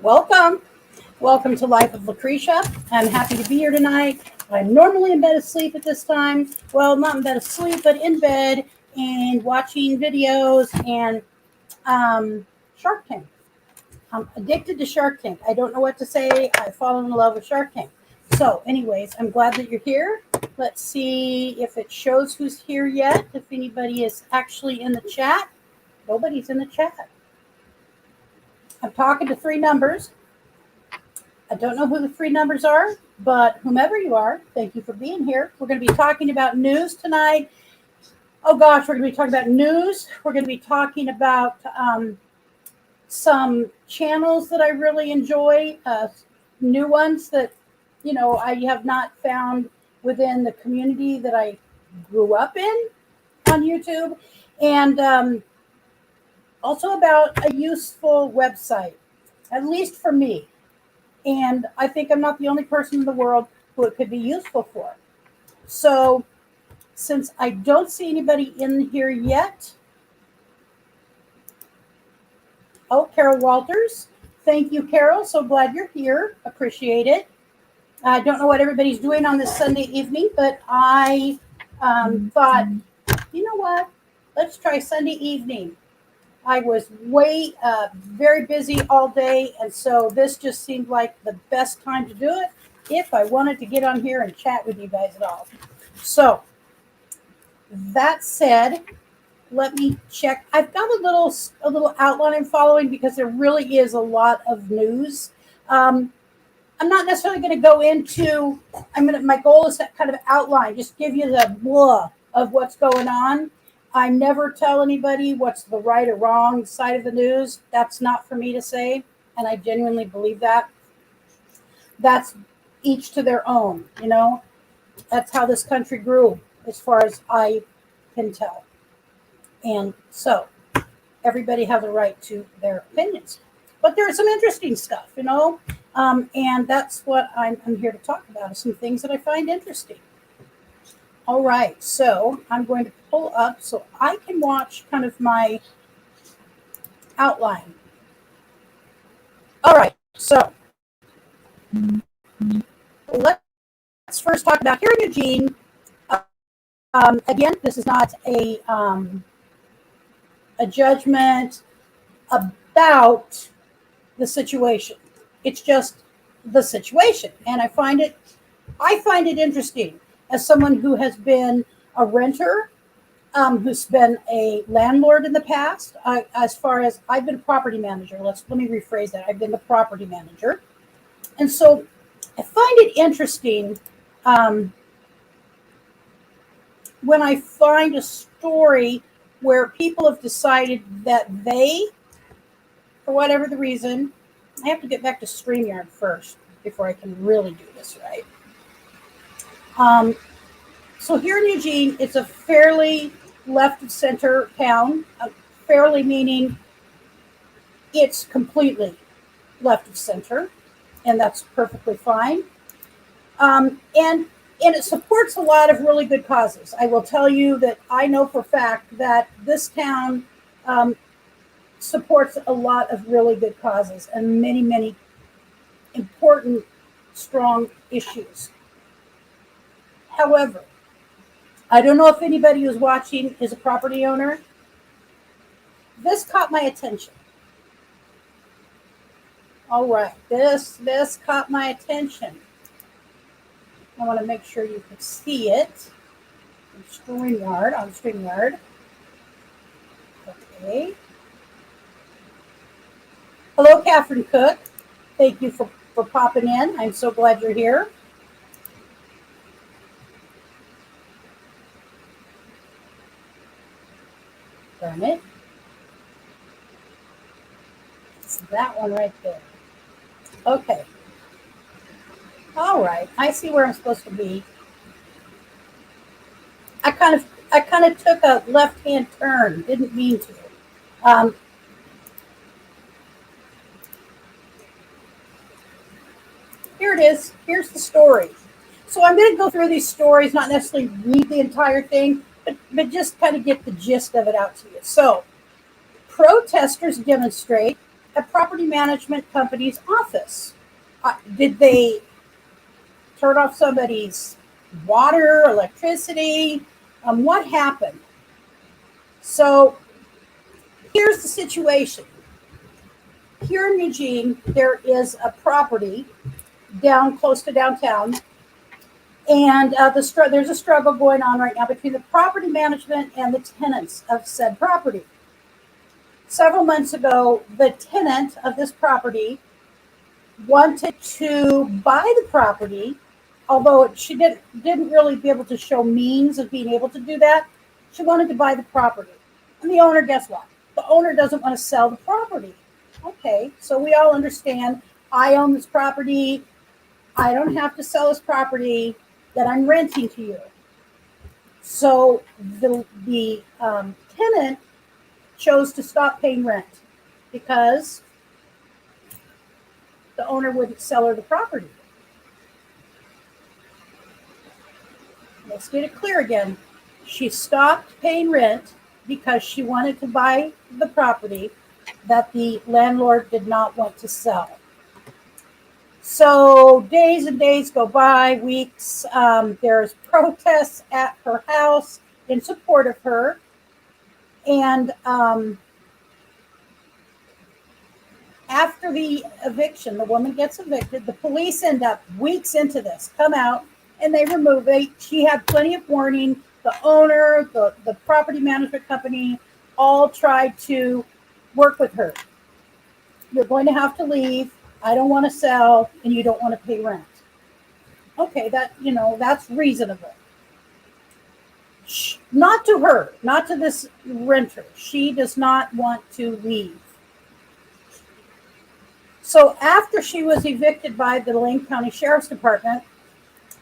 Welcome. Welcome to Life of Lucretia. I'm happy to be here tonight. I'm normally in bed asleep at this time. Well, not in bed asleep, but in bed and watching videos and Shark Tank. I'm addicted to Shark Tank. I don't know what to say. I've fallen in love with Shark Tank. So anyways, I'm glad that you're here. Let's see if it shows who's here yet. If anybody is actually in the chat. Nobody's in the chat. I'm talking to three numbers. I don't know who the three numbers are, but whomever you are, thank you for being here. We're going to be talking about news tonight. Oh gosh, we're going to be talking about news. We're going to be talking about some channels that I really enjoy, new ones that, I have not found within the community that I grew up in on YouTube. And also about a useful website, at least for me. And I think I'm not the only person in the world who it could be useful for. So since I don't see anybody in here yet. Oh, Carol Walters. Thank you, Carol. So glad you're here. Appreciate it. I don't know what everybody's doing on this Sunday evening, but I thought, you know what? Let's try Sunday evening. I was very busy all day, and so this just seemed like the best time to do it if I wanted to get on here and chat with you guys at all. So, that said, let me check. I've got a little outline I'm following because there really is a lot of news. I'm not necessarily going to go into. My goal is to kind of outline, just give you the blah of what's going on. I never tell anybody what's the right or wrong side of the news. That's not for me to say, and I genuinely believe that. That's each to their own, That's how this country grew, as far as I can tell. And so, everybody has a right to their opinions. But there's some interesting stuff, and that's what I'm here to talk about, some things that I find interesting. All right, so I'm going to pull up so I can watch kind of my outline. All right, so let's first talk about here in Eugene. Again, this is not a judgment about the situation. It's just the situation, and I find it interesting. As someone who has been a renter, who's been a landlord in the past, as far as I've been a property manager. Let me rephrase that. I've been the property manager. And so I find it interesting when I find a story where people have decided that they, for whatever the reason, I have to get back to StreamYard first before I can really do this right. So here in Eugene, it's a fairly left of center town, fairly meaning it's completely left of center, and that's perfectly fine. And it supports a lot of really good causes. I will tell you that I know for a fact that this town supports a lot of really good causes and many, many important, strong issues. However, I don't know if anybody who's watching is a property owner. This caught my attention. All right, this caught my attention. I want to make sure you can see it. On StreamYard. Okay. Hello, Catherine Cook. Thank you for popping in. I'm so glad you're here. Darn it. It's that one right there. Okay. All right. I see where I'm supposed to be. I kind of took a left-hand turn. Didn't mean to. Here it is. Here's the story. So I'm going to go through these stories, not necessarily read the entire thing, but just kind of get the gist of it out to you. So, protesters demonstrate a property management company's office. Did they turn off somebody's water, electricity? What happened? So here's the situation. Here in Eugene, there is a property down close to downtown, and there's a struggle going on right now between the property management and the tenants of said property. Several months ago, the tenant of this property wanted to buy the property, although she didn't really be able to show means of being able to do that. She wanted to buy the property. And the owner, guess what? The owner doesn't want to sell the property. Okay, so we all understand, I own this property. I don't have to sell this property that I'm renting to you. So the tenant chose to stop paying rent because the owner wouldn't sell her the property. Let's get it clear again. She stopped paying rent because she wanted to buy the property that the landlord did not want to sell. So days and days go by, weeks. There's protests at her house in support of her. And after the eviction, the woman gets evicted. The police end up weeks into this, come out, and they remove it. She had plenty of warning. The owner, the property management company, all tried to work with her. You're going to have to leave. I don't want to sell, and you don't want to pay rent. Okay, that's reasonable. Not to her, not to this renter. She does not want to leave. So after she was evicted by the Lane County Sheriff's Department,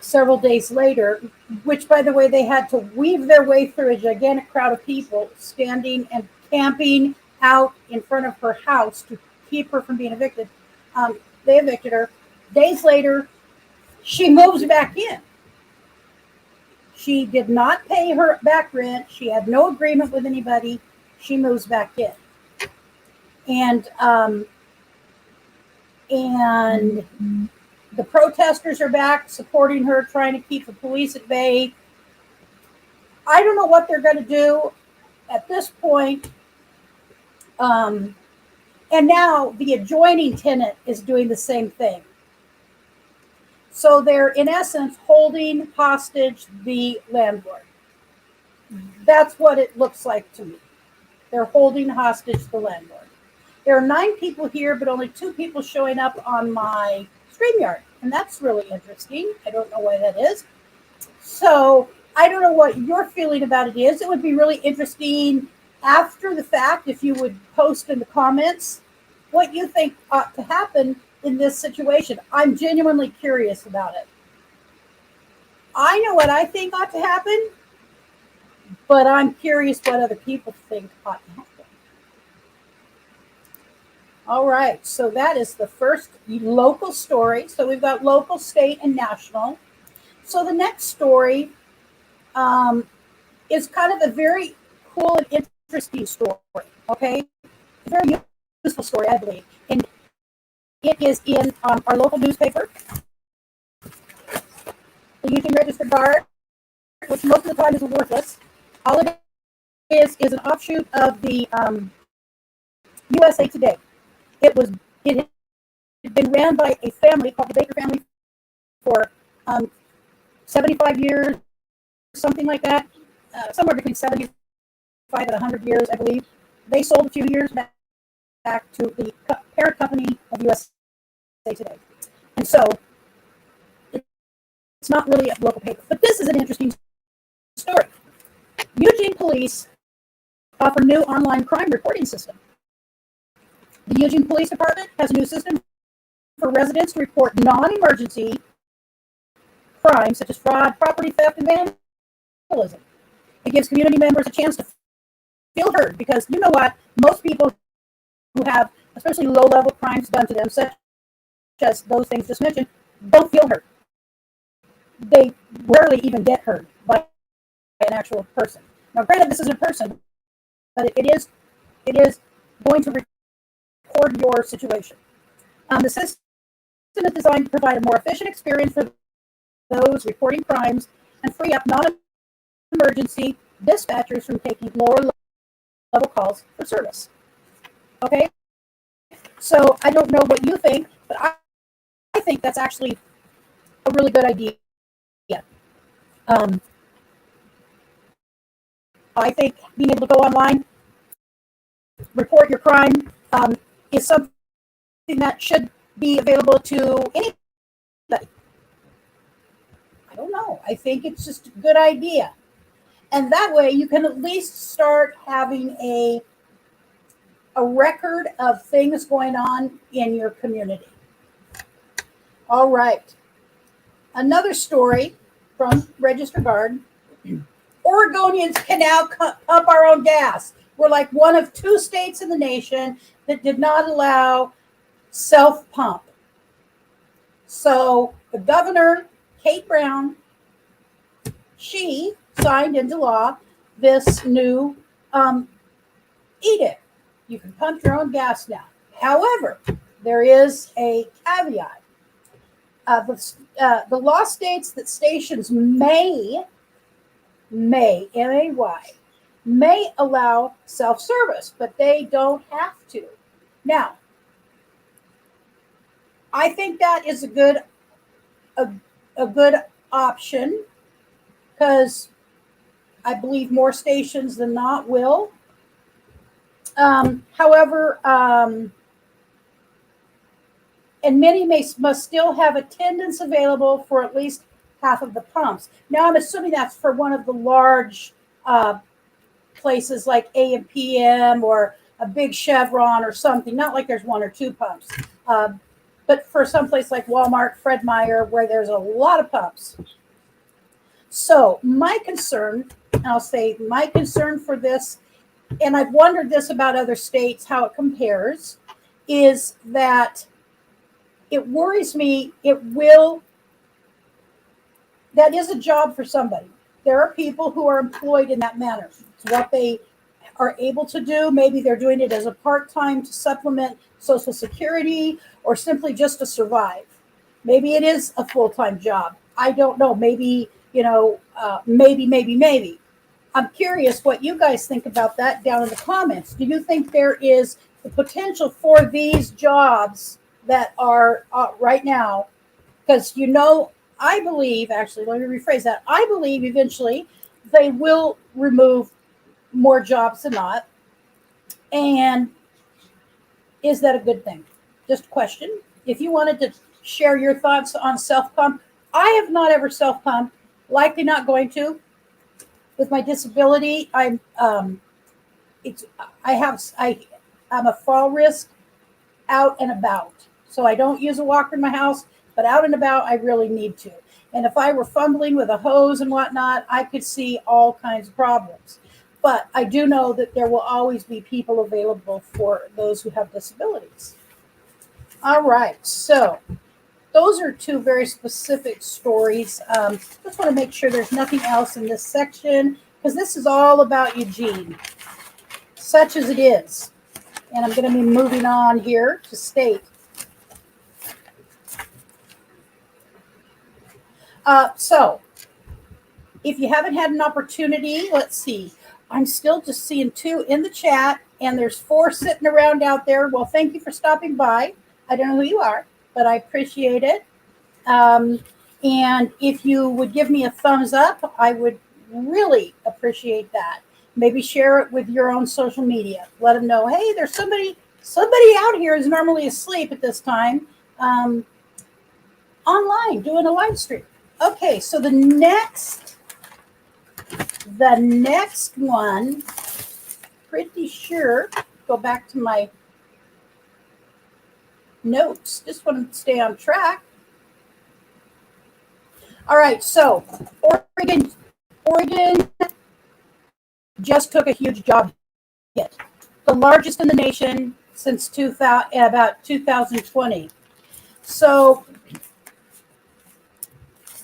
several days later, which, by the way, they had to weave their way through a gigantic crowd of people standing and camping out in front of her house to keep her from being evicted. They evicted her. Days later, she moves back in. She did not pay her back rent. She had no agreement with anybody. She moves back in. And the protesters are back supporting her, trying to keep the police at bay. I don't know what they're going to do at this point. And now the adjoining tenant is doing the same thing. So they're, in essence, holding hostage the landlord. That's what it looks like to me. They're holding hostage the landlord. There are 9 people here, but only 2 people showing up on my StreamYard. And that's really interesting. I don't know why that is. So I don't know what your feeling about it is. It would be really interesting after the fact if you would post in the comments what you think ought to happen in this situation. I'm genuinely curious about it. I know what I think ought to happen, but I'm curious what other people think ought to happen. All right, so that is the first local story. So we've got local, state, and national. So the next story is kind of a very cool and interesting story, okay? A very useful story, I believe. And it is in our local newspaper, the Eugene Register Guard, which most of the time is worthless. All it is an offshoot of the USA Today. It had been ran by a family called the Baker family for 75 years, something like that, somewhere between 75 and 100 years, I believe. They sold a few years back to the parent company of USA Today. And so it's not really a local paper. But this is an interesting story. Eugene police offer new online crime reporting system. The Eugene Police Department has a new system for residents to report non-emergency crimes such as fraud, property theft, and vandalism. It gives community members a chance to feel heard because you know what? Most people who have especially low-level crimes done to them, such as those things just mentioned, don't feel heard. They rarely even get heard by an actual person. Now, granted, this isn't a person, but it is going to record your situation. The system is designed to provide a more efficient experience for those reporting crimes and free up non-emergency dispatchers from taking lower level calls for service. Okay, so I don't know what you think, but I think that's actually a really good idea. Um, I think being able to go online, report your crime, is something that should be available to anybody. I don't know. I think it's just a good idea. And that way you can at least start having a record of things going on in your community. All right. Another story from Register Guard. Oregonians can now pump our own gas. We're like one of 2 states in the nation that did not allow self-pump. So the governor, Kate Brown, she signed into law this new edict. You can pump your own gas now. However, there is a caveat. The law states that stations may, M-A-Y, may allow self-service, but they don't have to. Now, I think that is a good option because I believe more stations than not will. However, and many must still have attendance available for at least half of the pumps. Now, I'm assuming that's for one of the large places like A&PM or a big Chevron or something. Not like there's 1 or 2 pumps, but for some place like Walmart, Fred Meyer, where there's a lot of pumps. So my concern, and I'll say my concern for this, and I've wondered this about other states, how it compares, is that it worries me. That is a job for somebody. There are people who are employed in that manner. It's what they are able to do. Maybe they're doing it as a part-time to supplement Social Security or simply just to survive. Maybe it is a full-time job. I don't know. Maybe, maybe. I'm curious what you guys think about that down in the comments. Do you think there is the potential for these jobs that are right now? Because, I believe, actually, let me rephrase that. I believe eventually they will remove more jobs than not. And is that a good thing? Just a question. If you wanted to share your thoughts on self-pump, I have not ever self-pumped, likely not going to. With my disability, I'm a fall risk out and about. So I don't use a walker in my house, but out and about, I really need to. And if I were fumbling with a hose and whatnot, I could see all kinds of problems. But I do know that there will always be people available for those who have disabilities. All right, so those are 2 very specific stories. Just want to make sure there's nothing else in this section because this is all about Eugene, such as it is. And I'm going to be moving on here to state. So if you haven't had an opportunity, let's see. I'm still just seeing 2 in the chat, and there's 4 sitting around out there. Well, thank you for stopping by. I don't know who you are, but I appreciate it. And if you would give me a thumbs up, I would really appreciate that. Maybe share it with your own social media. Let them know, hey, there's somebody out here who's normally asleep at this time, online doing a live stream. Okay, so the next one, pretty sure, go back to my notes. Just want to stay on track. All right, so Oregon just took a huge job hit, the largest in the nation since about 2020. So,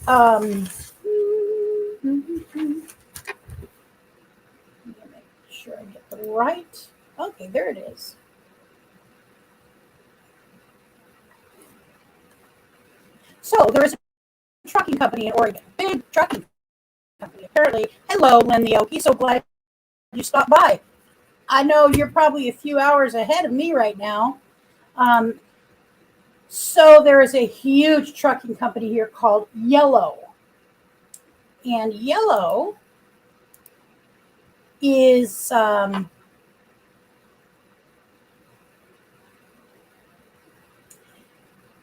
let me make sure I get the right. Okay, there it is. So there is a trucking company in Oregon, big trucking company. Apparently, hello, Lynn the Okie. So glad you stopped by. I know you're probably a few hours ahead of me right now. So there is a huge trucking company here called Yellow. And Yellow is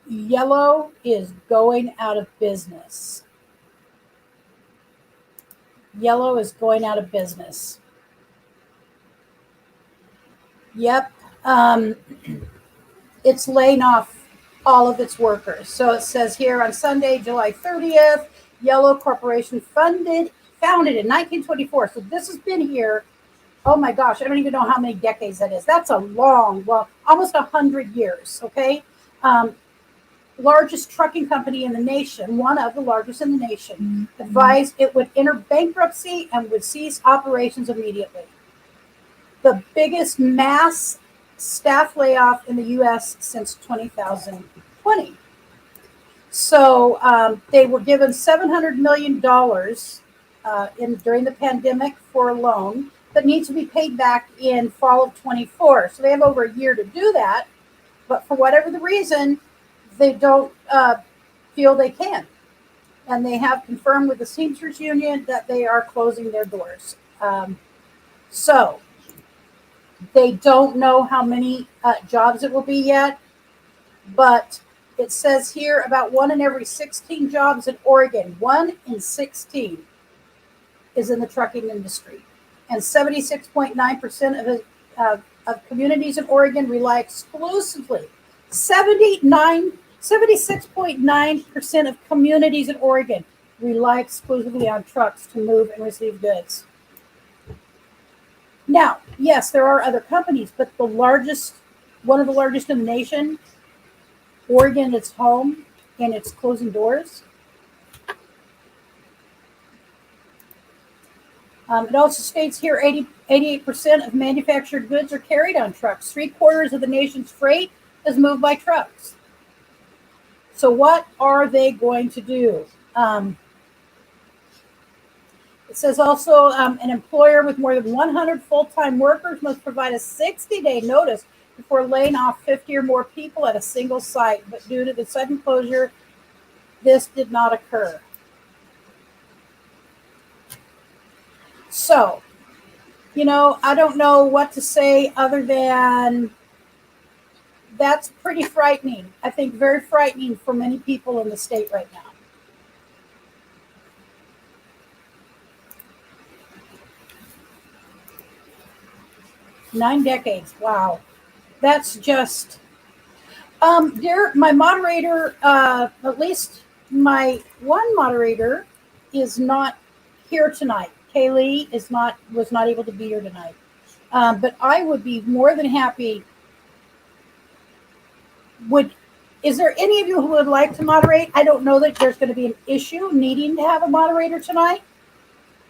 Yellow is going out of business. Yellow is going out of business. Yep. It's laying off all of its workers. So it says here on Sunday, July 30th, Yellow Corporation founded in 1924. So this has been here. Oh my gosh, I don't even know how many decades that is. That's a long, well, almost 100 years. Okay. Largest trucking company in the nation, one of the largest in the nation, advised it would enter bankruptcy and would cease operations immediately. The biggest mass staff layoff in the U.S. since 2020. So they were given $700 million during the pandemic for a loan that needs to be paid back in fall of 24. So they have over a year to do that. But for whatever the reason, they don't feel they can. And they have confirmed with the Teamsters Union that they are closing their doors. So they don't know how many jobs it will be yet, but it says here about 1 in every 16 jobs in Oregon, 1 in 16 is in the trucking industry. And 76.9% of communities in Oregon rely exclusively. 76.9% of communities in Oregon rely exclusively on trucks to move and receive goods. Now, yes, there are other companies, but one of the largest in the nation, Oregon, its home, and it's closing doors. It also states here 88% of manufactured goods are carried on trucks. 3/4 of the nation's freight is moved by trucks. So what are they going to do? It says also an employer with more than 100 full-time workers must provide a 60-day notice before laying off 50 or more people at a single site. But due to the sudden closure, this did not occur. So, I don't know what to say other than that's pretty frightening. I think very frightening for many people in the state right now. Nine decades. Wow. That's just, my moderator, at least my one moderator is not here tonight. Kaylee was not able to be here tonight. But I would be more than happy. Is there any of you who would like to moderate? I don't know that there's going to be an issue needing to have a moderator tonight,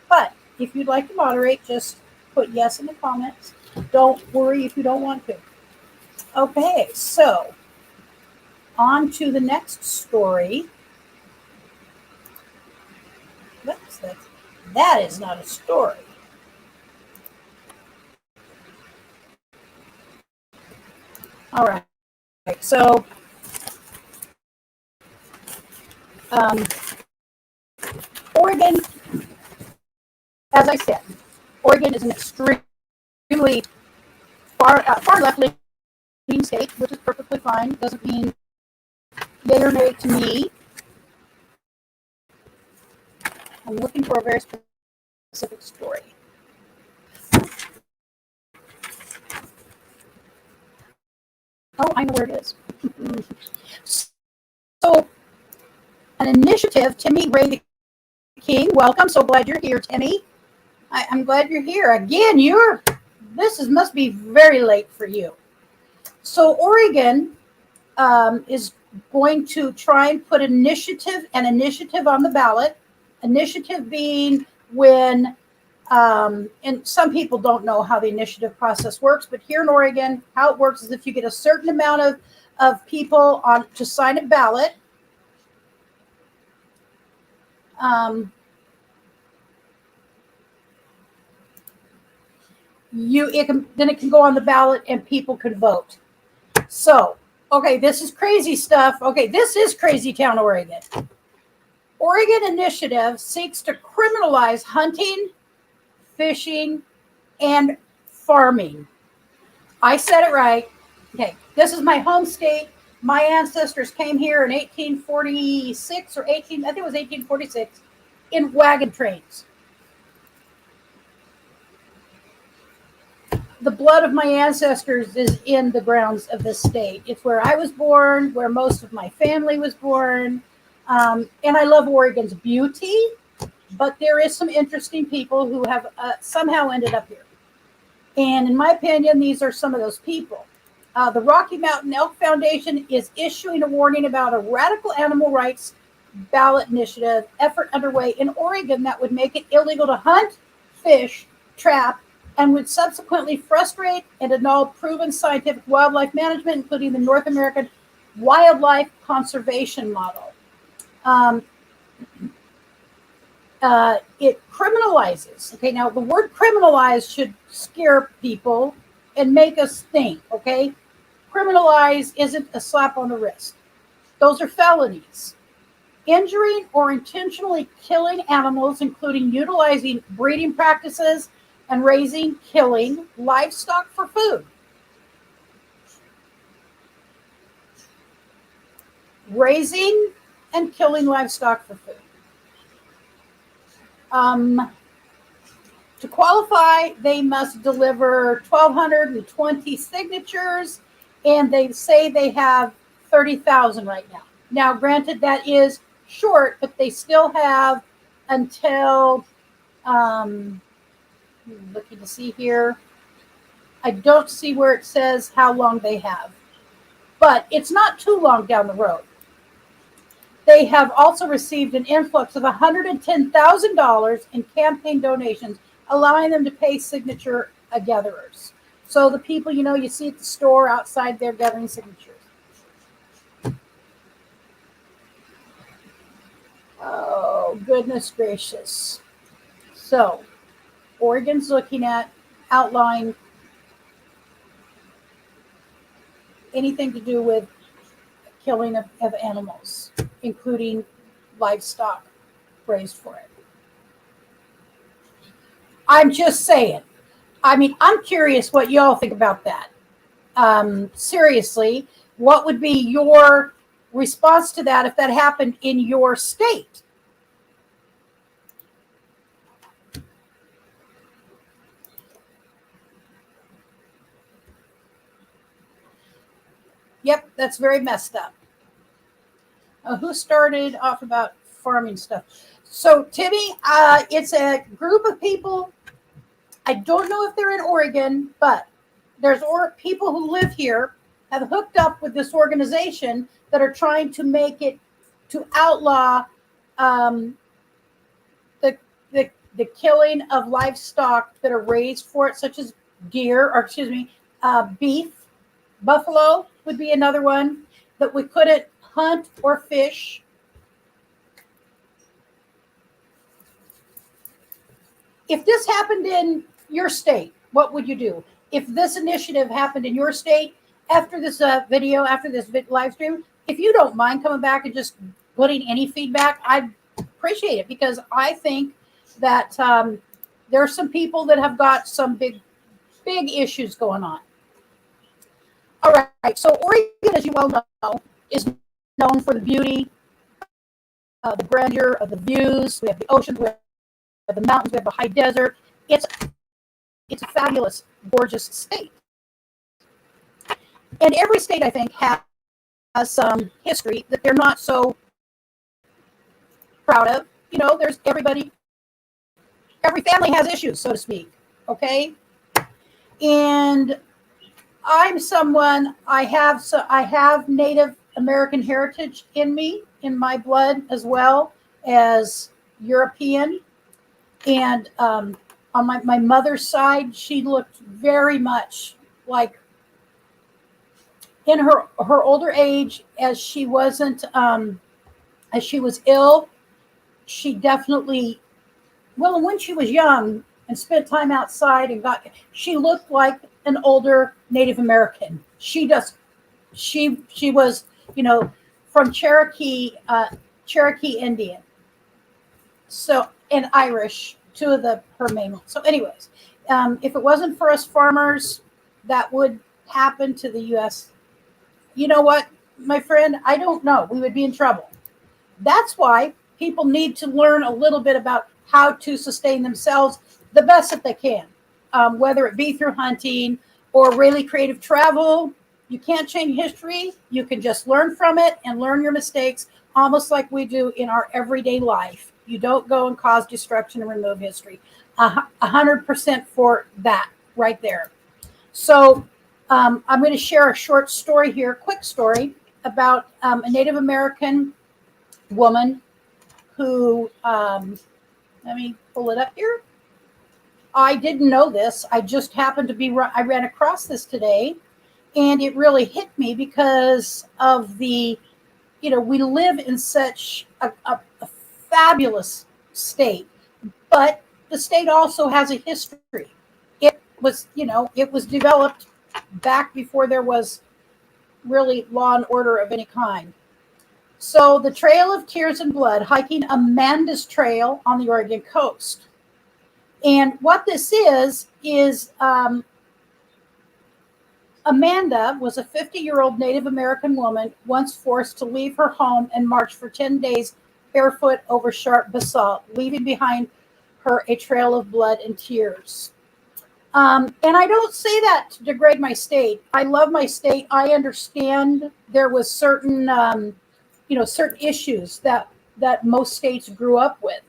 but if you'd like to moderate, just put yes in the comments. Don't worry if you don't want to. Okay, so on to the next story. Oops, that is not a story. All right. So, Oregon, as I said, Oregon is an extremely far left-leaning state, which is perfectly fine. Doesn't mean yay or nay to me. I'm looking for a very specific story. Oh, I know where it is. So, an initiative, Timmy Ray the King, welcome. So glad you're here, Timmy. I'm glad you're here. Again, must be very late for you. So Oregon is going to try and put an initiative on the ballot. Initiative being when, and some people don't know how the initiative process works, but here in Oregon, how it works is if you get a certain amount of people to sign a ballot, Um, then it can go on the ballot and people can vote. So, okay, this is crazy stuff. Okay, this is Crazy Town, Oregon. Oregon initiative seeks to criminalize hunting, fishing, and farming. I said it right. Okay, this is my home state. My ancestors came here in 1846 or 18, I think it was 1846, in wagon trains. The blood of my ancestors is in the grounds of this state. It's where I was born, where most of my family was born. And I love Oregon's beauty, but there is some interesting people who have somehow ended up here. And in my opinion, these are some of those people. The Rocky Mountain Elk Foundation is issuing a warning about a radical animal rights ballot initiative effort underway in Oregon that would make it illegal to hunt, fish, trap, and would subsequently frustrate and annul proven scientific wildlife management, including the North American wildlife conservation model. It criminalizes. Okay, now the word criminalize should scare people and make us think. Okay, criminalize isn't a slap on the wrist. Those are felonies. Injuring or intentionally killing animals, including utilizing breeding practices and raising, killing livestock for food. Raising and killing livestock for food. To qualify, they must deliver 1,220 signatures, and they say they have 30,000 right now. Now, granted, that is short, but they still have until, looking to see here. I don't see where it says how long they have, but it's not too long down the road. They have also received an influx of $110,000 in campaign donations, allowing them to pay signature gatherers. So the people, you see at the store outside, they're gathering signatures. Oh, goodness gracious. So Oregon's looking at outlawing anything to do with killing of animals, including livestock raised for it. I'm just saying. I mean, I'm curious what y'all think about that. Seriously, what would be your response to that if that happened in your state? Yep, that's very messed up. Who started off about farming stuff? So, Timmy, it's a group of people. I don't know if they're in Oregon, but there's people who live here have hooked up with this organization that are trying to make it to outlaw the killing of livestock that are raised for it, such as beef. Buffalo would be another one that we couldn't hunt or fish. If this happened in your state, what would you do? If this initiative happened in your state, after this video, after this live stream, if you don't mind coming back and just putting any feedback, I'd appreciate it, because I think that there are some people that have got some big issues going on. All right, so Oregon, as you well know, is known for the beauty, the grandeur of the views. We have the oceans, we have the mountains, we have the high desert. It's a fabulous, gorgeous state. And every state, I think, has some history that they're not so proud of. There's every family has issues, so to speak. Okay, and I'm someone, I have Native American heritage in me, in my blood, as well as European. And on my mother's side, she looked very much like, in her older age, as she was ill, she definitely, well, when she was young and spent time outside and she looked like an older Native American. She was, you know, from Cherokee Indian. So, and Irish, two of her main ones. So anyways, if it wasn't for us farmers, that would happen to the U.S. You know what, my friend? I don't know. We would be in trouble. That's why people need to learn a little bit about how to sustain themselves the best that they can, whether it be through hunting or really creative travel. You can't change history. You can just learn from it and learn your mistakes, almost like we do in our everyday life. You don't go and cause destruction and remove history. 100% for that right there. So I'm going to share a short story here, quick story about a Native American woman who, let me pull it up here. I didn't know this. I just happened to I ran across this today, and it really hit me because of we live in such a fabulous state, but the state also has a history. It was developed back before there was really law and order of any kind. So the Trail of Tears and Blood, hiking Amanda's Trail on the Oregon coast. And what this is Amanda was a 50-year-old Native American woman once forced to leave her home and march for 10 days barefoot over sharp basalt, leaving behind her a trail of blood and tears. And I don't say that to degrade my state. I love my state. I understand there was certain certain issues that most states grew up with.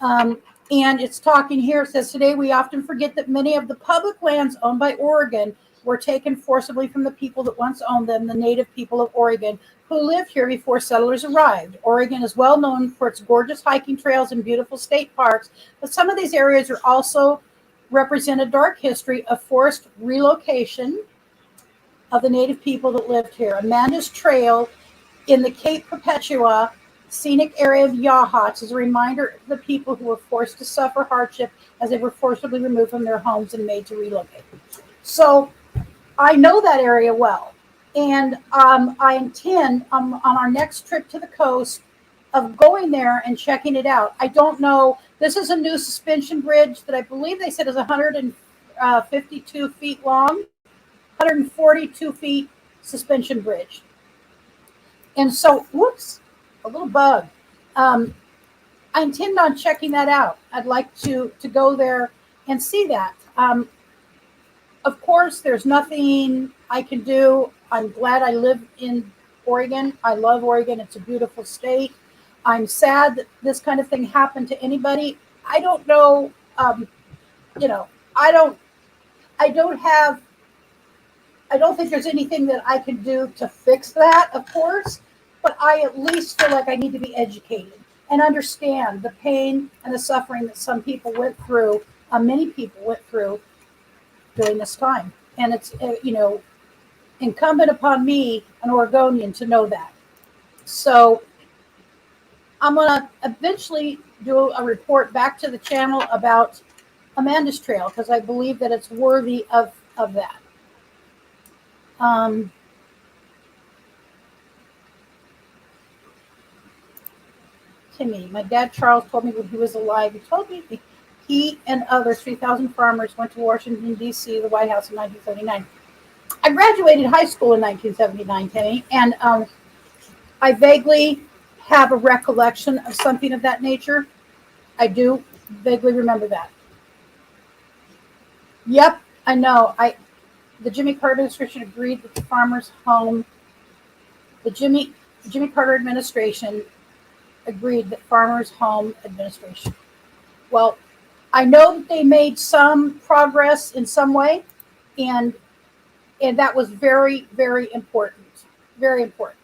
And it's talking here, it says, today we often forget that many of the public lands owned by Oregon were taken forcibly from the people that once owned them, the native people of Oregon, who lived here before settlers arrived. Oregon is well known for its gorgeous hiking trails and beautiful state parks, but some of these areas are also represent a dark history of forced relocation of the native people that lived here. Amanda's Trail in the Cape Perpetua scenic area of Yachats is a reminder of the people who were forced to suffer hardship as they were forcibly removed from their homes and made to relocate. So I know that area well. And I intend on our next trip to the coast of going there and checking it out. I don't know. This is a new suspension bridge that I believe they said is 152 feet long, 142 feet suspension bridge. And so, whoops, a little bug. I intend on checking that out. I'd like to go there and see that. Of course, there's nothing I can do. I'm glad I live in Oregon. I love Oregon. It's a beautiful state. I'm sad that this kind of thing happened to anybody. I don't know. I don't think there's anything that I can do to fix that, of course, but I at least feel like I need to be educated and understand the pain and the suffering that some people went through, many people went through during this time. And it's, incumbent upon me, an Oregonian, to know that. So I'm going to eventually do a report back to the channel about Amanda's Trail because I believe that it's worthy of that. Timmy, my dad Charles told me when he was alive, he told me he and other 3,000 farmers went to Washington, D.C., the White House in 1979. I graduated high school in 1979, Timmy, and I vaguely have a recollection of something of that nature. I do vaguely remember that. Yep, I know. The Jimmy Carter administration agreed that the farmers' home, the Jimmy Carter administration agreed that farmers' home administration. Well, I know that they made some progress in some way, and that was very, very important. Very important.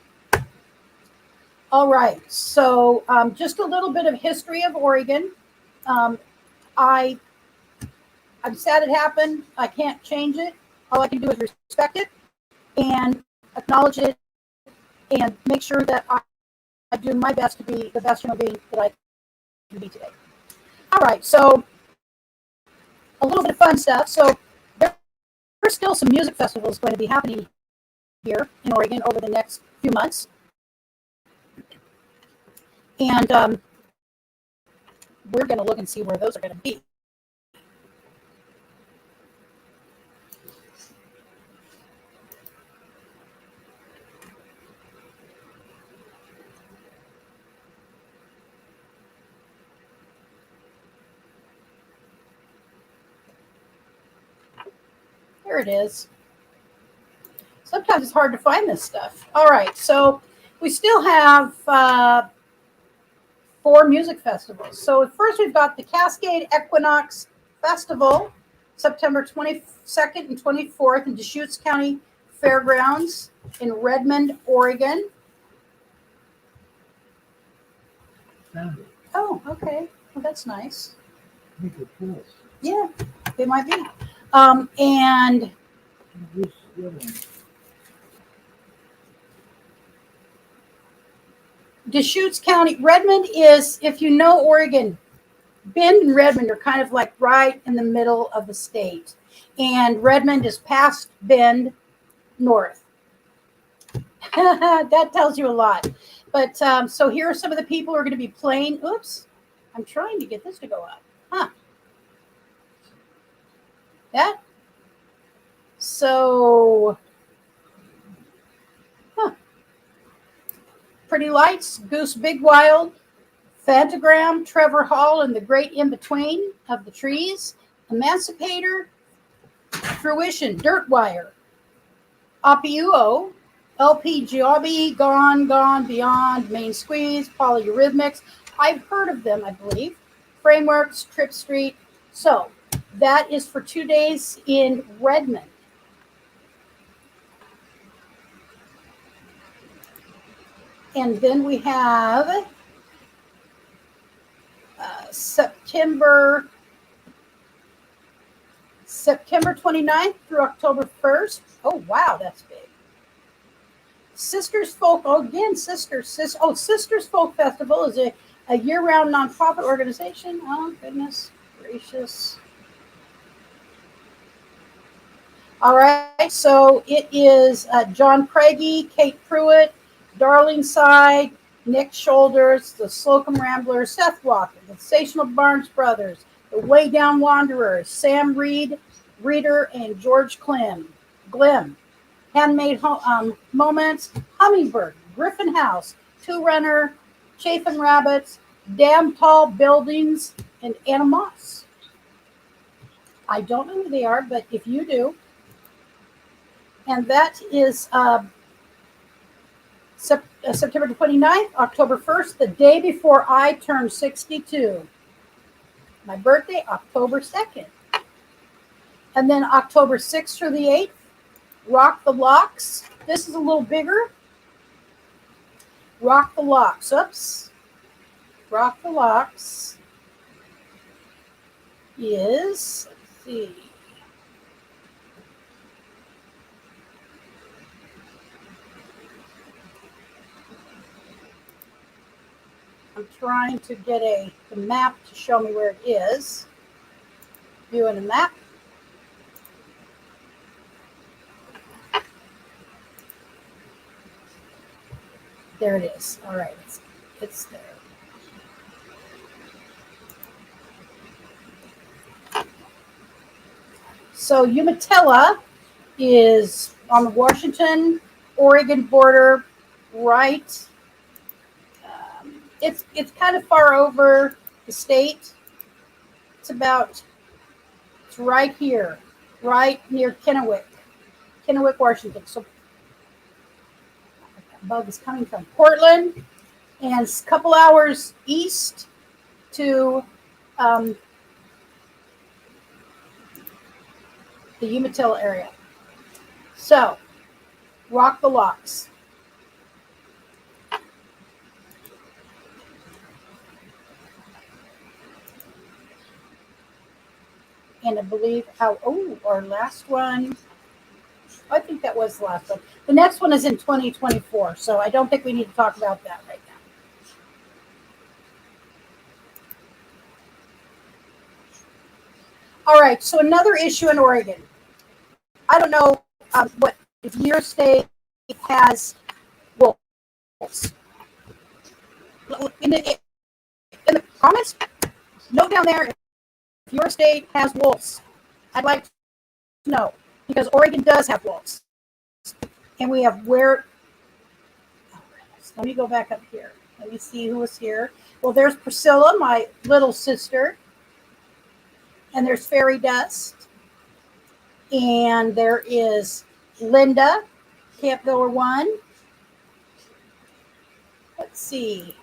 All right, so just a little bit of history of Oregon. I'm sad it happened. I can't change it. All I can do is respect it and acknowledge it and make sure that do my best to be the best human being that I can be today. All right, so a little bit of fun stuff. So there's still some music festivals going to be happening here in Oregon over the next few months. And we're going to look and see where those are going to be. Here it is. Sometimes it's hard to find this stuff. All right, so we still have 4 music festivals. So first we've got the Cascade Equinox Festival, September 22nd and 24th in Deschutes County Fairgrounds in Redmond, Oregon. Found it. Oh, okay. Well, that's nice. I think it was. Yeah, they might be. And Who's the other one? Deschutes County, Redmond is, if you know Oregon, Bend and Redmond are kind of like right in the middle of the state. And Redmond is past Bend north. That tells you a lot. But so here are some of the people who are going to be playing. Oops, I'm trying to get this to go up. Huh. That. So, Pretty Lights, Goose Big Wild, Fantagram, Trevor Hall, and the Great In-Between of the Trees, Emancipator, Fruition, Dirtwire, Apiuo, LP Giobbi, Gone, Gone, Beyond, Main Squeeze, Polyurhythmics. I've heard of them, I believe. Frameworks, Trip Street. So that is for 2 days in Redmond. And then we have September 29th through October 1st. Oh, wow, that's big. Sisters Folk, Sisters Folk Festival is a year-round nonprofit organization. Oh, goodness gracious. All right, so it is John Craigie, Kate Pruitt, Darling Side, Nick Shoulders, the Slocum Ramblers, Seth Walker, the Sensational Barnes Brothers, the Way Down Wanderers, Sam Reeder, and George Glim. Handmade Moments, Hummingbird, Griffin House, Two Runner, Chafin Rabbits, Damn Tall Buildings, and Anna Moss. I don't know who they are, but if you do. And that is September 29th, October 1st, the day before I turned 62. My birthday, October 2nd. And then October 6th through the 8th, Rock the Locks. This is a little bigger. Rock the Locks. Oops. Rock the Locks is, let's see. I'm trying to get the map to show me where it is. Viewing a map. There it is. All right, it's there. So Umatilla is on the Washington-Oregon border, right. It's kind of far over the state. It's right here, right near Kennewick, Washington. So bug is coming from Portland, and it's a couple hours east to the Umatilla area. So, Rock the Locks. And I believe our last one, I think that was the last one. The next one is in 2024, so I don't think we need to talk about that right now. All right, so another issue in Oregon. I don't know what if your state has wolves. In the comments, note down there if your state has wolves. I'd like to know because Oregon does have wolves, and we have where. Let me go back up here. Let me see who was here. Well, there's Priscilla, my little sister, and there's Fairy Dust, and there is Linda, Camp Goer 1. Let's see.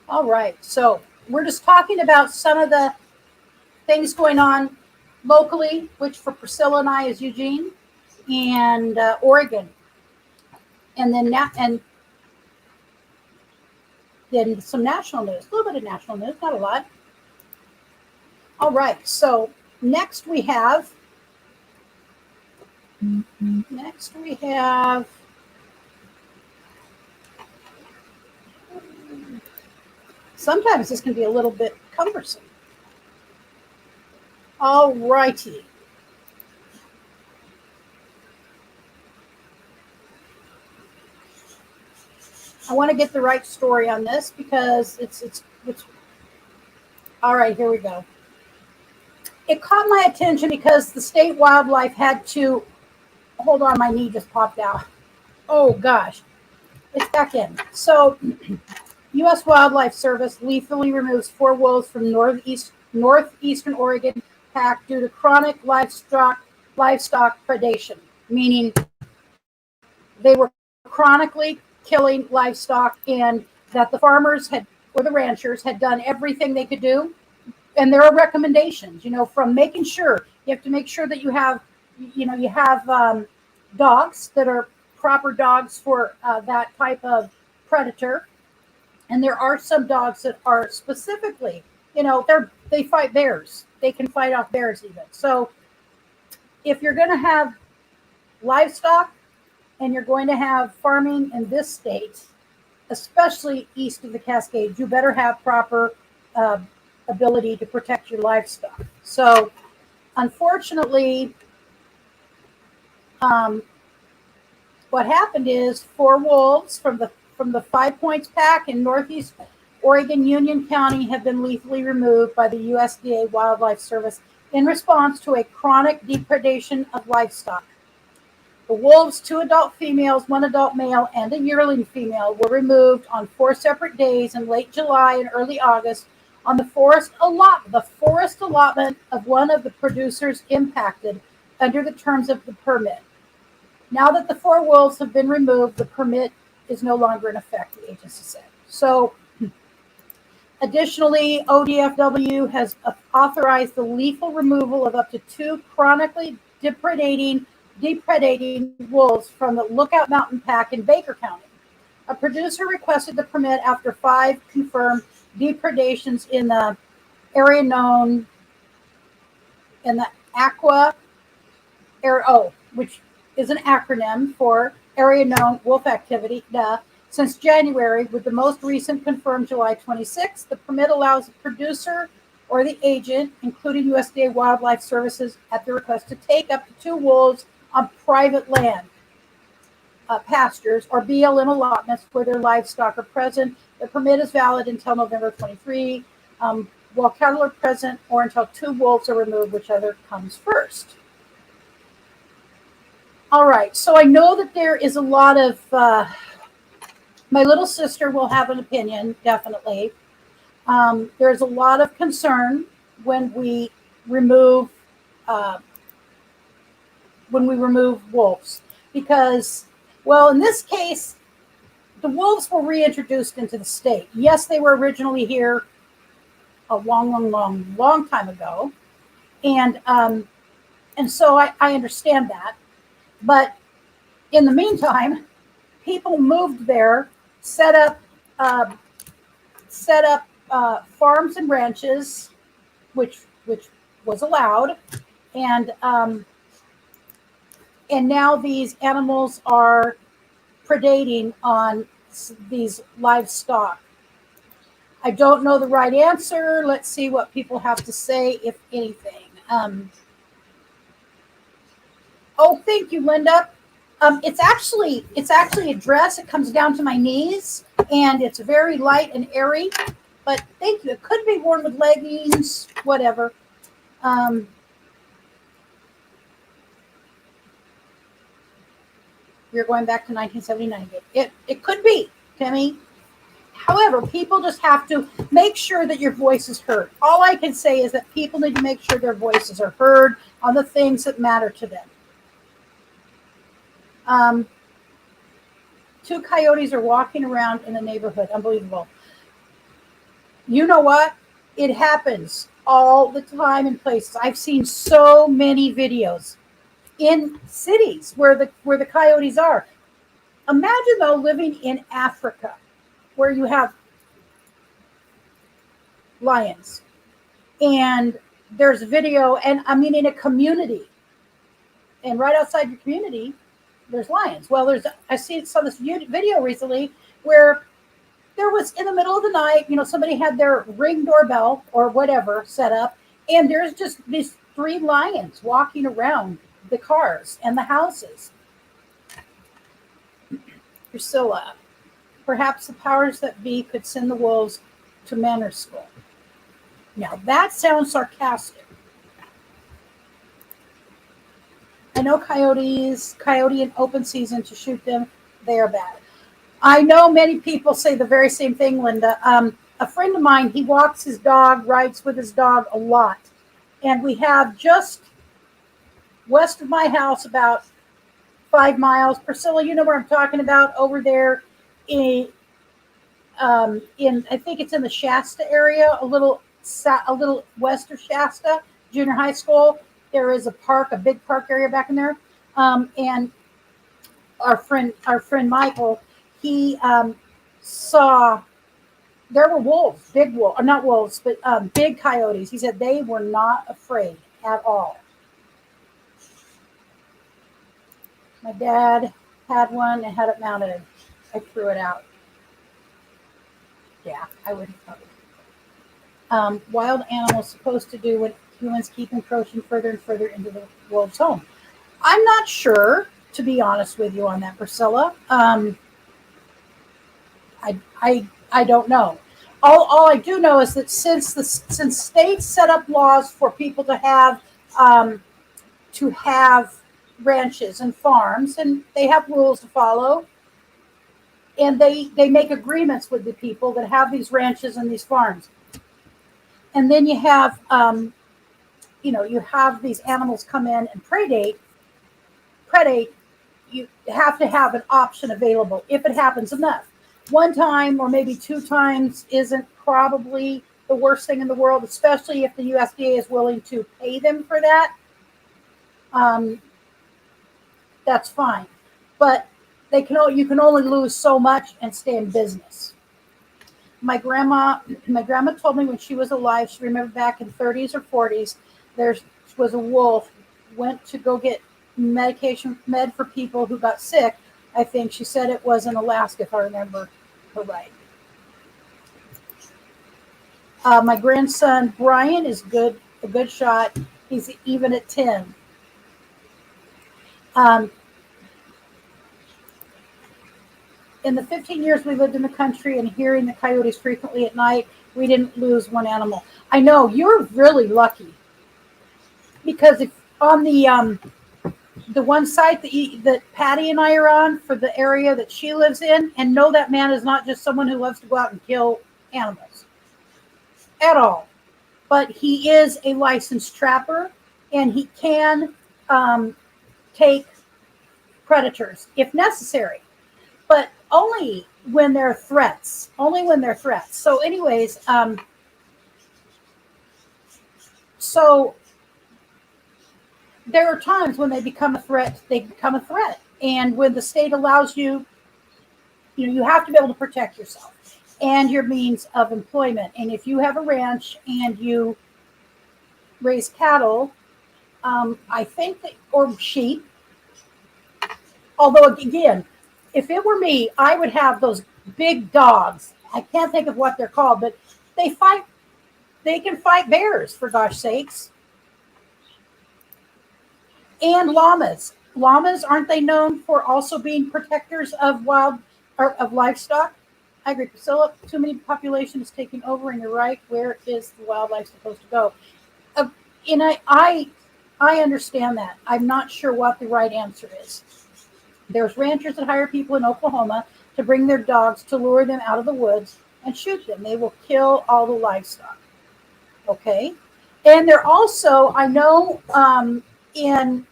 All right, so we're just talking about some of the things going on locally, which for Priscilla and I is Eugene and Oregon, and then some national news, a little bit of national news, not a lot. All right, so next we have sometimes this can be a little bit cumbersome. All righty. I want to get the right story on this because it's all right, here we go. It caught my attention because the state wildlife had to hold on, my knee just popped out. Oh gosh. It's back in. So U.S. Wildlife Service lethally removes 4 wolves from northeastern Oregon pack due to chronic livestock predation, meaning they were chronically killing livestock, and that the farmers or the ranchers had done everything they could do. And there are recommendations, from making sure you have to make sure that you have dogs that are proper dogs for that type of predator. And there are some dogs that are specifically, they fight bears. They can fight off bears even. So if you're going to have livestock and you're going to have farming in this state, especially east of the Cascades, you better have proper ability to protect your livestock. So unfortunately, what happened is 4 wolves from the 5 Points pack in northeast Oregon Union County have been lethally removed by the USDA Wildlife Service in response to a chronic depredation of livestock. The wolves, 2 adult females, 1 adult male, and a yearling female, were removed on 4 separate days in late July and early August on the forest allotment of one of the producers impacted under the terms of the permit. Now that the 4 wolves have been removed, the permit is no longer in effect, the agency said. So, additionally, ODFW has authorized the lethal removal of up to 2 chronically depredating wolves from the Lookout Mountain Pack in Baker County. A producer requested the permit after 5 confirmed depredations in the area known in the which is an acronym for Area Known Wolf Activity, since January, with the most recent confirmed July 26th. The permit allows the producer or the agent, including USDA Wildlife Services, at their request, to take up to 2 wolves on private land, pastures, or BLM allotments where their livestock are present. The permit is valid until November 23, while cattle are present, or until 2 wolves are removed, whichever comes first. All right, so I know that there is a lot of, my little sister will have an opinion, definitely. There's a lot of concern when we remove wolves because, well, in this case, the wolves were reintroduced into the state. Yes, they were originally here a long time ago, and so I understand that. But in the meantime, people moved there, set up farms and ranches, which was allowed, and now these animals are predating on these livestock. I don't know the right answer. Let's see what people have to say, if anything. Oh, thank you, Linda. It's actually a dress. It comes down to my knees, and it's very light and airy. But thank you. It could be worn with leggings, whatever. Um, you're going back to 1979. It could be, Timmy. However, people just have to make sure that your voice is heard. All I can say is that people need to make sure their voices are heard on the things that matter to them. Two coyotes are walking around in the neighborhood. Unbelievable. You know what? It happens all the time in places. I've seen so many videos in cities where the coyotes are. Imagine though living in Africa where you have lions and there's video, and I mean in a community, and right outside your community there's lions. Well, I saw this video recently where there was in the middle of the night, somebody had their Ring doorbell or whatever set up, and there's just these three lions walking around the cars and the houses. Priscilla, perhaps the powers that be could send the wolves to manners school. Now that sounds sarcastic. I know coyote in open season, to shoot them, they are bad. I know many people say the very same thing, Linda. A friend of mine, he walks his dog, rides with his dog a lot. And we have just west of my house, about 5 miles. Priscilla, you know where I'm talking about, over there in I think it's in the Shasta area, a little west of Shasta, junior high school. There is a park, a big park area back in there. And our friend Michael, he saw there were wolves, big wolves, not wolves, but big coyotes. He said they were not afraid at all. My dad had one and had it mounted. I threw it out. Yeah, I wouldn't. Wild animals supposed to do what humans keep encroaching further and further into the wolf's home. I'm not sure, to be honest with you, on that, Priscilla. I don't know. All I do know is that since states set up laws for people to have ranches and farms, and they have rules to follow, and they make agreements with the people that have these ranches and these farms, and then you have you have these animals come in and predate. You have to have an option available if it happens enough. One time or maybe 2 times isn't probably the worst thing in the world, especially if the USDA is willing to pay them for that. That's fine, but you can only lose so much and stay in business. My grandma told me when she was alive, she remembered back in 30s or 40s, there was a wolf went to go get med for people who got sick. I think she said it was in Alaska, if I remember her right. My grandson Brian is a good shot. He's even at 10. In the 15 years we lived in the country and hearing the coyotes frequently at night, we didn't lose one animal. I know, you're really lucky, because if on the one site that Patty and I are on for the area that she lives in, and no, that man is not just someone who loves to go out and kill animals at all, but he is a licensed trapper, and he can take predators if necessary, but only when they're threats. So anyways, so there are times when they become a threat. And when the state allows you, you have to be able to protect yourself and your means of employment. And if you have a ranch and you raise cattle, I think or sheep, although again, if it were me, I would have those big dogs. I can't think of what they're called, but They fight. They can fight bears, for gosh sakes. And llamas. Llamas, aren't they known for also being protectors of wild or of livestock? I agree, Priscilla. Too many population is taking over, and you're right. Where is the wildlife supposed to go? Uh, and I understand that. I'm not sure what the right answer is. There's ranchers that hire people in Oklahoma to bring their dogs to lure them out of the woods and shoot them. They will kill all the livestock. Okay, and they're also, I know, in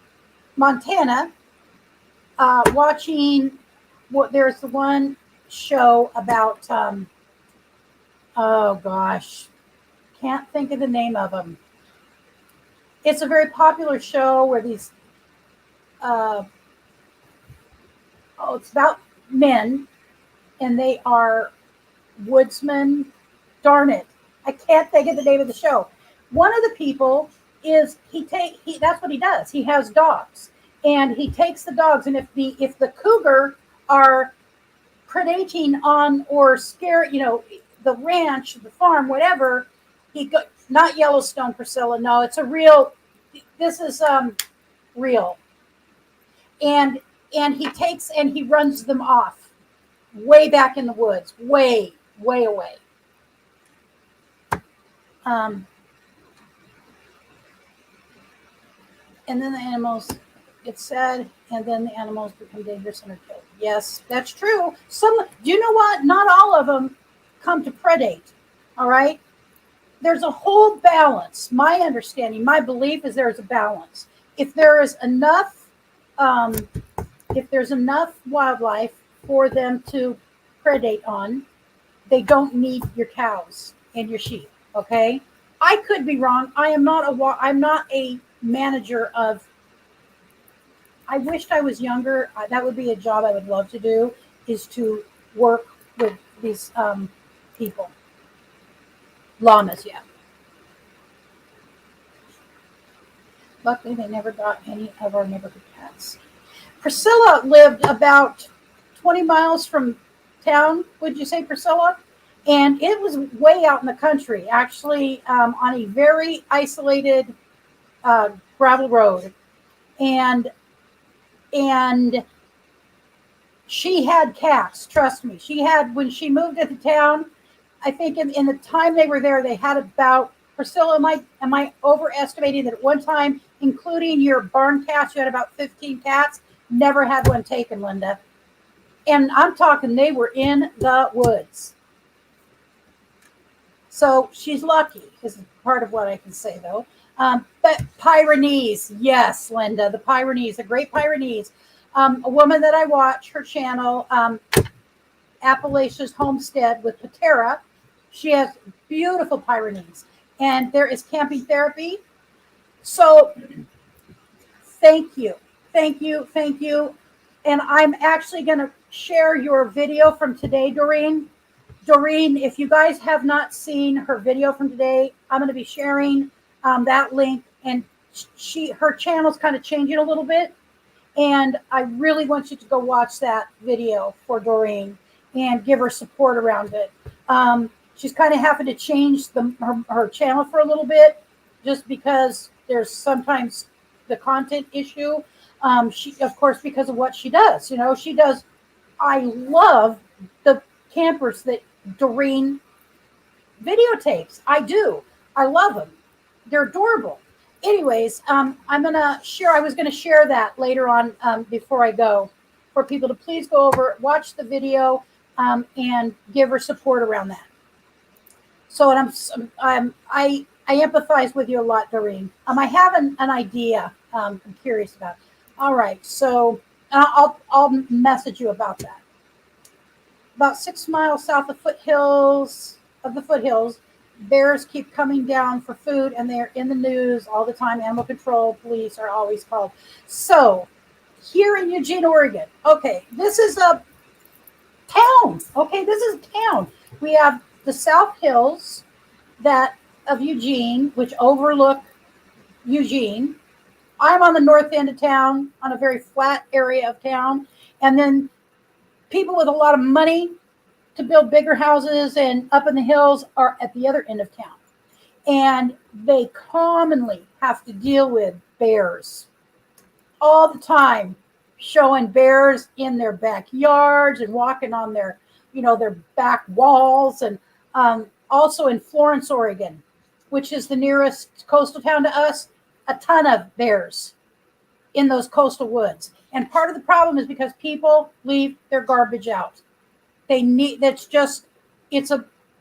Montana, watching what there's the one show about. Oh gosh, can't think of the name of them. It's a very popular show where these. Uh, oh, it's about men, and they are woodsmen. Darn it, I can't think of the name of the show. One of the people is he. That's what he does. He has dogs, and he takes the dogs, and if the cougar are predating on or scare, the ranch, the farm, whatever, not Yellowstone, Priscilla. No, it's a real. This is real, and he takes and he runs them off way back in the woods, way away. Um, and then the animals get sad, and then the animals become dangerous and are killed. Yes, that's true. Do you know what? Not all of them come to predate. All right. There's a whole balance. My understanding, my belief is there's a balance. If there is enough, um, if there's enough wildlife for them to predate on, they don't need your cows and your sheep. Okay. I could be wrong. I'm not a manager of. I wished I was younger. That would be a job I would love to do, is to work with these people. Llamas, yeah. Luckily, they never got any of our neighborhood cats. Priscilla lived about 20 miles from town, would you say, Priscilla? And it was way out in the country, actually, on a very isolated gravel road. And and she had cats. Trust me, she had when she moved into town. I think in the time they were there, they had about. Priscilla, am I overestimating that at one time, including your barn cats, you had about 15 cats? Never had one taken, Linda. And I'm talking they were in the woods. So she's lucky, is part of what I can say, though. But Pyrenees, yes, Linda, the Pyrenees, the Great Pyrenees. A woman that I watch, her channel, Appalachia's Homestead with Patera, she has beautiful Pyrenees. And there is camping therapy. So thank you. Thank you. Thank you. And I'm actually going to share your video from today, Doreen. Doreen, if you guys have not seen her video from today, I'm going to be sharing that link. And her channel's kind of changing a little bit. And I really want you to go watch that video for Doreen and give her support around it. She's kind of having to change her channel for a little bit, just because there's sometimes the content issue. She, of course, because of what she does. She does. I love the campers that Doreen videotapes. I do. I love them. They're adorable. Anyways, I'm gonna share. I was gonna share that later on before I go, for people to please go over, watch the video, and give her support around that. So, and I empathize with you a lot, Doreen. I have an idea. I'm curious about. All right, so I'll message you about that. About 6 miles south of the foothills, bears keep coming down for food, and they're in the news all the time. Animal control police are always called. So, here in Eugene, Oregon, okay, this is a town. Okay, this is a town. We have the South Hills of Eugene, which overlook Eugene. I'm on the north end of town, on a very flat area of town, and then people with a lot of money to build bigger houses and up in the hills are at the other end of town. And they commonly have to deal with bears all the time, showing bears in their backyards and walking on their, their back walls. And also in Florence, Oregon, which is the nearest coastal town to us, a ton of bears in those coastal woods. And part of the problem is because people leave their garbage out. It's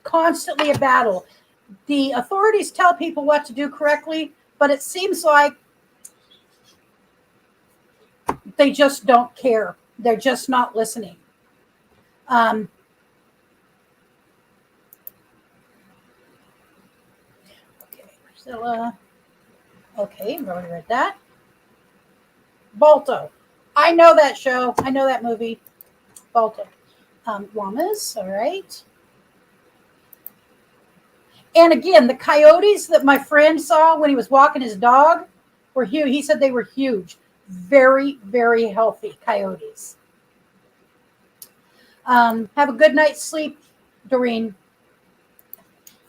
constantly a battle. The authorities tell people what to do correctly, but it seems like they just don't care. They're just not listening. Okay, Priscilla. Okay, we already read that. Balto. I know that show. I know that movie. Balto. Llamas. All right. And again, the coyotes that my friend saw when he was walking his dog were huge. He said they were huge. Very, very healthy coyotes. Have a good night's sleep, Doreen.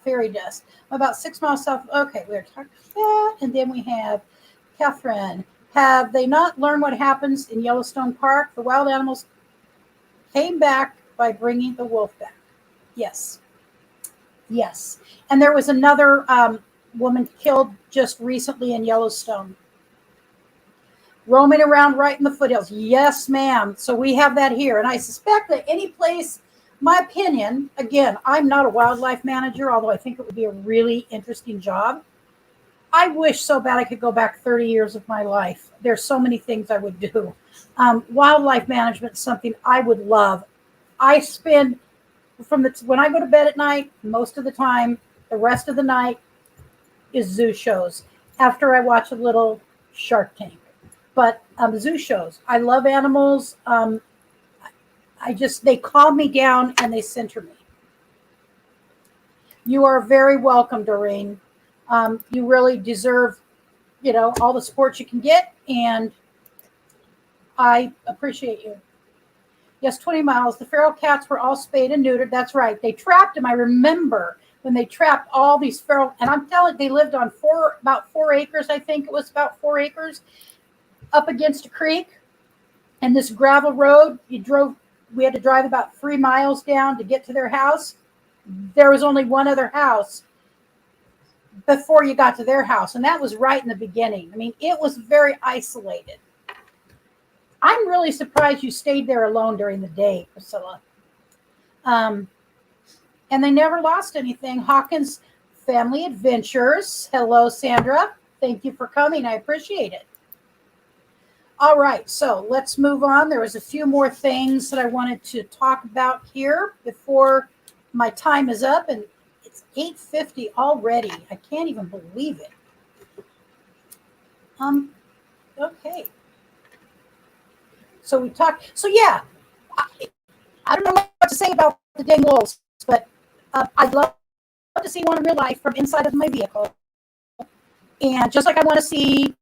Fairy dust. About 6 miles south. Okay, we're talking about that. And then we have Catherine. Have they not learned what happens in Yellowstone Park? The wild animals came back by bringing the wolf back. Yes. Yes. And there was another woman killed just recently in Yellowstone, roaming around right in the foothills. Yes, ma'am. So we have that here. And I suspect that any place, my opinion, again, I'm not a wildlife manager, although I think it would be a really interesting job. I wish so bad I could go back 30 years of my life. There's so many things I would do. Wildlife management is something I would love. I spend when I go to bed at night, most of the time, the rest of the night is zoo shows after I watch a little Shark Tank. But zoo shows, I love animals. They calm me down and they center me. You are very welcome, Doreen. You really deserve, all the support you can get. And I appreciate you. Yes, 20 miles. The feral cats were all spayed and neutered. That's right. They trapped them. I remember when they trapped all these feral, and I'm telling you, they lived on about 4 acres. I think it was about 4 acres up against a creek. And this gravel road, we had to drive about 3 miles down to get to their house. There was only one other house before you got to their house. And that was right in the beginning. I mean, it was very isolated. I'm really surprised you stayed there alone during the day, Priscilla. And they never lost anything. Hawkins Family Adventures. Hello, Sandra. Thank you for coming. I appreciate it. All right, so let's move on. There was a few more things that I wanted to talk about here before my time is up, and it's 8:50 already. I can't even believe it. Okay. So we talked. So yeah, I don't know what to say about the dang wolves, but I'd love to see one in real life from inside of my vehicle. And just like I want to see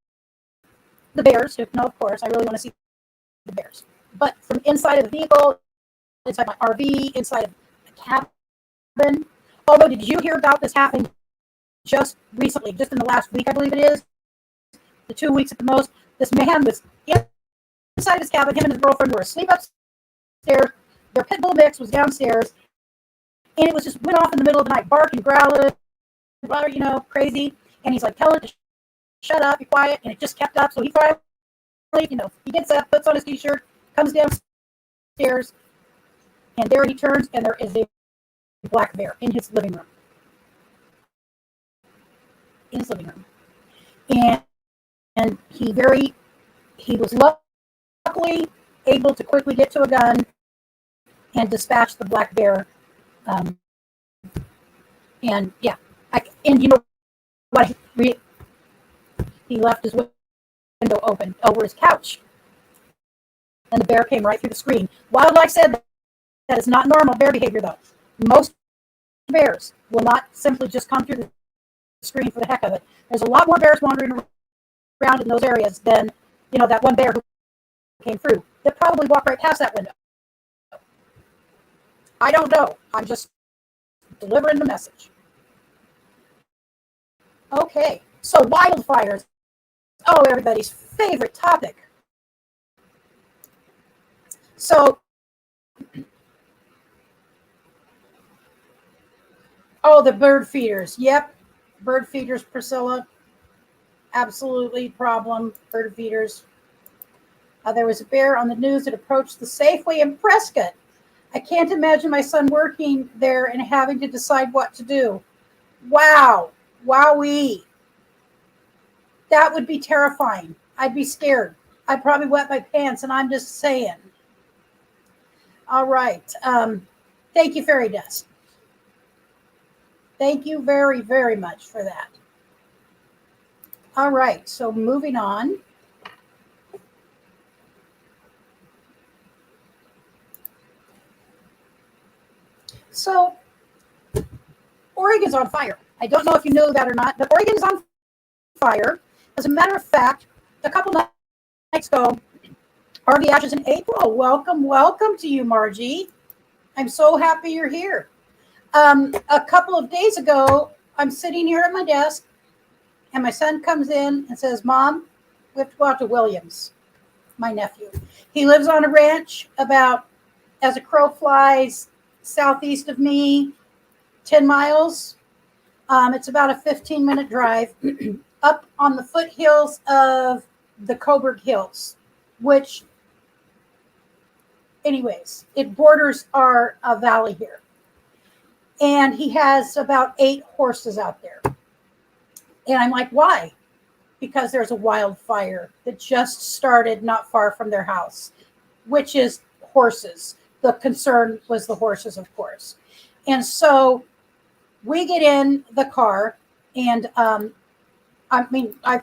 the bears, no, of course, I really want to see the bears. But from inside of the vehicle, inside my RV, inside of a cabin. Although, did you hear about this happening just recently, just in the last week, I believe it is, the 2 weeks at the most? This man was inside his cabin. Him and his girlfriend were asleep upstairs. Their pit bull mix was downstairs. And it was just went off in the middle of the night, barking, growling, crazy. And he's like, tell it to shut up, be quiet. And it just kept up. So he finally, he gets up, puts on his t-shirt, comes downstairs, and there he turns, and there is a black bear in his living room. And he was luckily able to quickly get to a gun and dispatch the black bear. And you know what? He left his window open over his couch, and the bear came right through the screen. Wildlife said that is not normal bear behavior, though. Most bears will not simply just come through the screen for the heck of it. There's a lot more bears wandering around in those areas than that one bear who came through. They'll probably walk right past that window. I don't know. I'm just delivering the message. Okay, so wildfires. Oh, everybody's favorite topic. So, oh, the bird feeders. Yep, bird feeders, Priscilla. Absolutely problem. Bird feeders. There was a bear on the news that approached the Safeway in Prescott. I can't imagine my son working there and having to decide what to do. Wow. Wowee. That would be terrifying. I'd be scared. I'd probably wet my pants, and I'm just saying. All right. Thank you, Fairy Dust. Thank you very, very much for that. All right. So moving on. So Oregon's on fire. I don't know if you know that or not, but Oregon's on fire. As a matter of fact, a couple nights ago, RV Ashes in April. Welcome to you, Margie. I'm so happy you're here. A couple of days ago, I'm sitting here at my desk, and my son comes in and says, Mom, we have to go out to Williams, my nephew. He lives on a ranch about, as a crow flies, southeast of me, 10 miles. It's about a 15-minute drive up on the foothills of the Coburg Hills, which, anyways, it borders our valley here. And he has about 8 horses out there. And I'm like, why? Because there's a wildfire that just started not far from their house, which is horses. The concern was the horses, of course. And so we get in the car, and I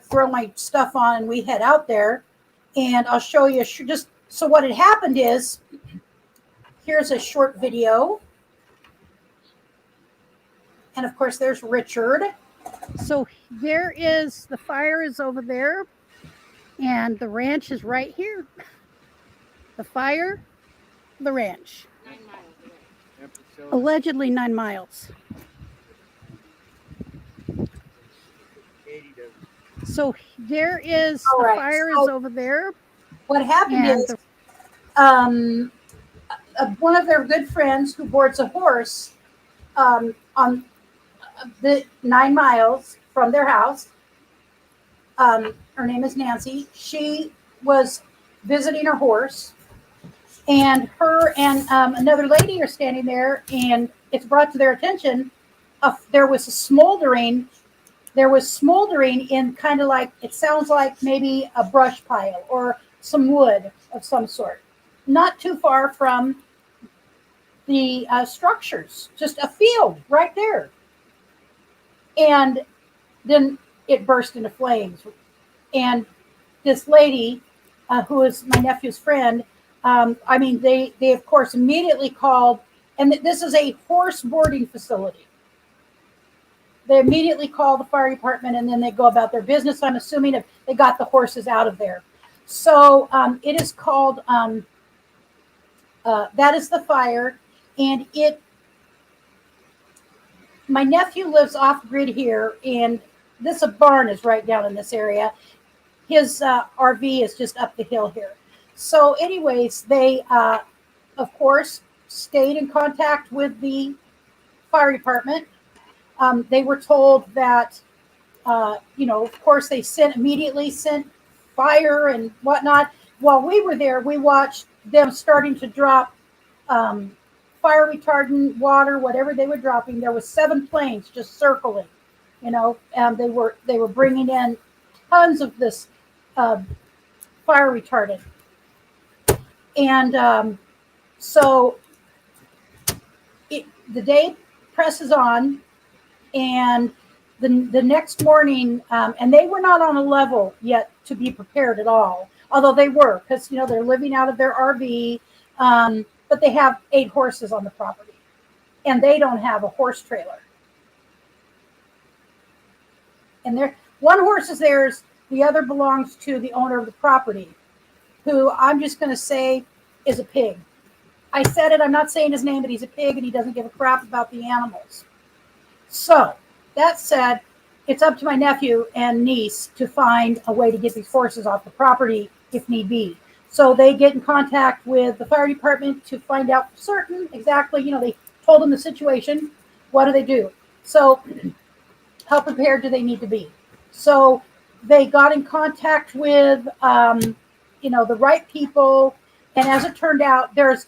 throw my stuff on and we head out there. And I'll show you just so what had happened is, here's a short video. And of course, there's Richard. So there is, the fire is over there, and the ranch is right here. The fire, the ranch. 9 miles away. Allegedly 9 miles. So there is, the fire is over there. What happened is, one of their good friends who boards a horse on the 9 miles from their house, her name is Nancy. She was visiting her horse, and her and another lady are standing there, and it's brought to their attention there was smoldering in kind of like, it sounds like maybe a brush pile or some wood of some sort, not too far from the structures, just a field right there. And then it burst into flames. And this lady, who is my nephew's friend, they of course immediately called, and this is a horse boarding facility. They immediately call the fire department, and then they go about their business. I'm assuming if they got the horses out of there. So it is called, that is the fire. And my nephew lives off grid here, and a barn is right down in this area. His RV is just up the hill here. So anyways, they, of course, stayed in contact with the fire department. They were told that, of course, they immediately sent fire and whatnot. While we were there, we watched them starting to drop fire retardant, water, whatever they were dropping. There was 7 planes just circling, and they were bringing in tons of this fire retardant. And so the day presses on, and the next morning, and they were not on a level yet to be prepared at all, although they were, because they're living out of their RV, but they have 8 horses on the property, and they don't have a horse trailer. And one horse is theirs, the other belongs to the owner of the property, who I'm just going to say is a pig. I said it, I'm not saying his name, but he's a pig and he doesn't give a crap about the animals. So, that said, it's up to my nephew and niece to find a way to get these horses off the property if need be. So they get in contact with the fire department to find out for certain exactly, they told them the situation. What do they do? So how prepared do they need to be? So they got in contact with, the right people. And as it turned out, there's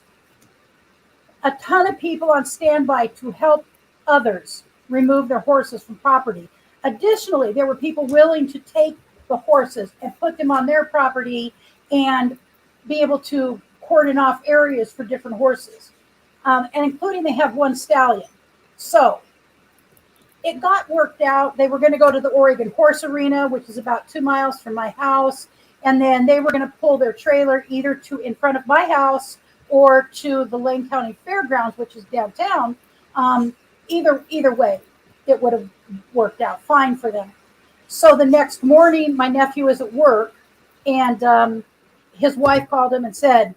a ton of people on standby to help others remove their horses from property. Additionally, there were people willing to take the horses and put them on their property and be able to cordon off areas for different horses, and including they have one stallion. So it got worked out. They were going to go to the Oregon Horse Arena, which is about 2 miles from my house, and then they were going to pull their trailer either to in front of my house or to the Lane County Fairgrounds, which is downtown. Either way, it would have worked out fine for them. So the next morning, my nephew is at work, and his wife called him and said,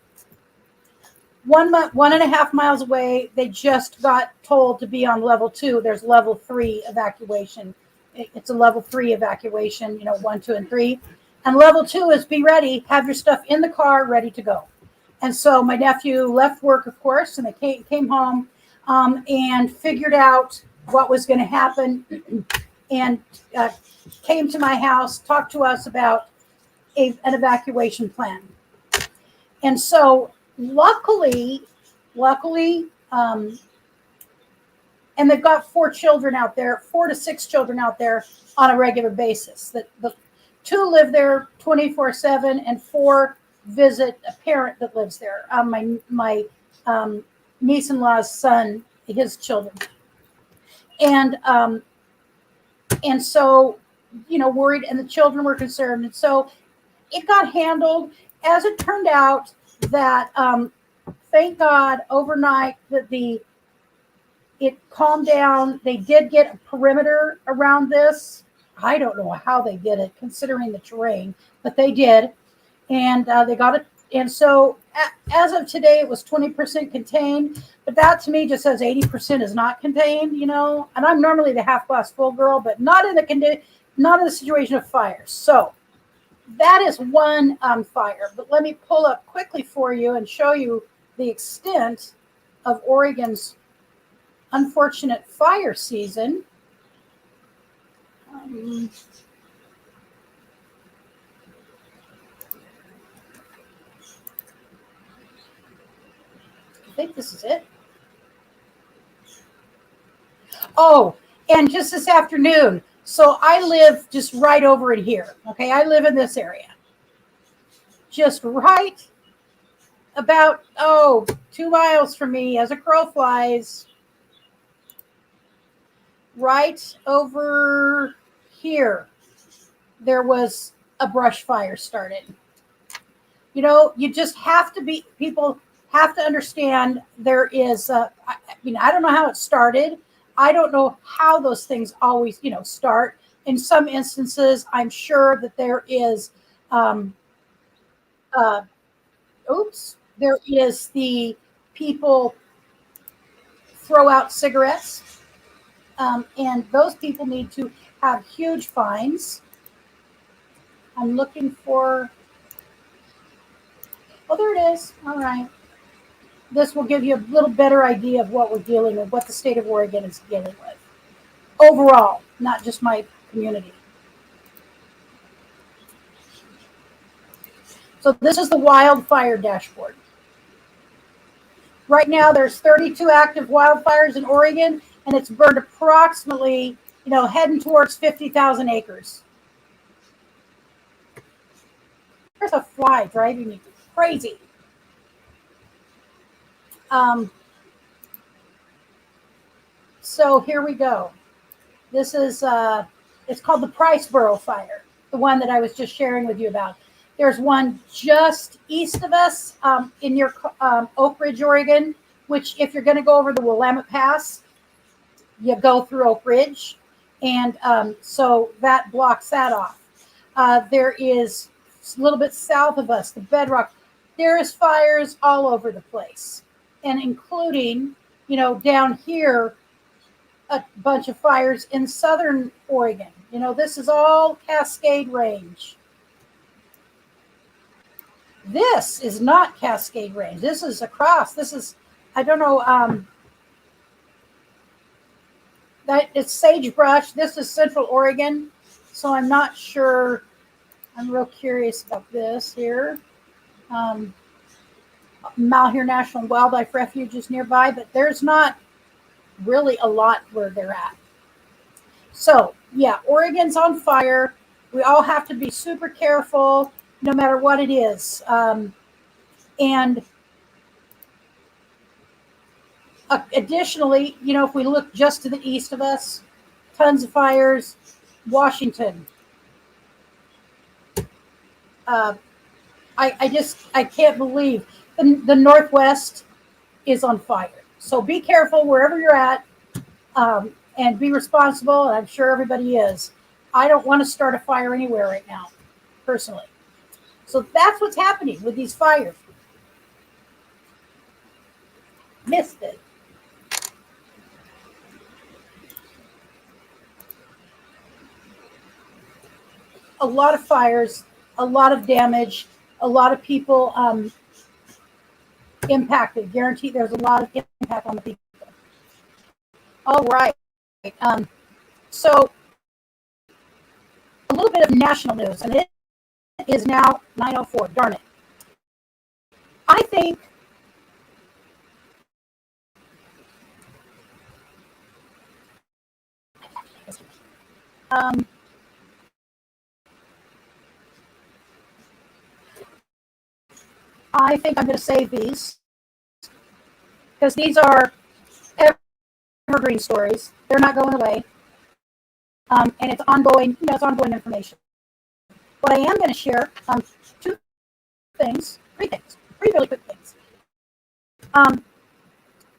1.5 miles away, they just got told to be on level 2. There's level 3 evacuation. It's a level 3 evacuation, 1, 2, and 3. And level 2 is be ready, have your stuff in the car, ready to go. And so my nephew left work, of course, and they came home and figured out what was going to happen and came to my house, talked to us about an evacuation plan. And so luckily, and they've got 4 children out there, 4 to 6 children out there on a regular basis. The 2 live there 24/7, and 4 visit a parent that lives there. My niece-in-law's son, his children, and so worried, and the children were concerned, and so it got handled. As it turned out, that thank God overnight that it calmed down. They did get a perimeter around this. I don't know how they did it, considering the terrain, but they did. And they got it. And so as of today, it was 20% contained. But that to me just says 80% is not contained, And I'm normally the half glass full girl, but not in the situation of fire. So that is one fire. But let me pull up quickly for you and show you the extent of Oregon's unfortunate fire season. I think this is it. Oh, and just this afternoon. So I live just right over in here. Okay, I live in this area. Just right about, 2 miles from me as a crow flies. Right over here, there was a brush fire started. You just have to people have to understand there is, I don't know how it started. I don't know how those things always, start. In some instances, I'm sure that there is, there is the people throw out cigarettes. And those people need to have huge fines. I'm looking for, there it is. All right. This will give you a little better idea of what we're dealing with, what the state of Oregon is dealing with. Overall, not just my community. So this is the wildfire dashboard. Right now, there's 32 active wildfires in Oregon, and it's burned approximately, heading towards 50,000 acres. There's a fly driving me crazy. So here we go. This is, it's called the Priceboro fire, the one that I was just sharing with you about. There's one just east of us in near Oak Ridge, Oregon, which if you're going to go over the Willamette Pass, you go through Oak Ridge. And so that blocks that off. There is a little bit south of us, the Bedrock. There is fires all over the place. and including, down here, a bunch of fires in southern Oregon. This is all Cascade Range. This is not Cascade Range. This is across. This is, I don't know, that it's sagebrush. This is Central Oregon. So I'm not sure. I'm real curious about this here. Malheur National Wildlife Refuge is nearby, but there's not really a lot where they're at. So, yeah, Oregon's on fire. We all have to be super careful no matter what it is. And additionally, if we look just to the east of us, tons of fires. Washington. I can't believe the Northwest is on fire. So be careful wherever you're at, and be responsible. And I'm sure everybody is. I don't want to start a fire anywhere right now, personally. So that's what's happening with these fires. Missed it. A lot of fires, a lot of damage, a lot of people impacted. Guaranteed there's a lot of impact on the people. All right. So a little bit of national news, and it is now 9:04. Darn it. I think I'm going to save these because these are evergreen stories. They're not going away. And it's ongoing, it's ongoing information. What I am going to share, three really quick things,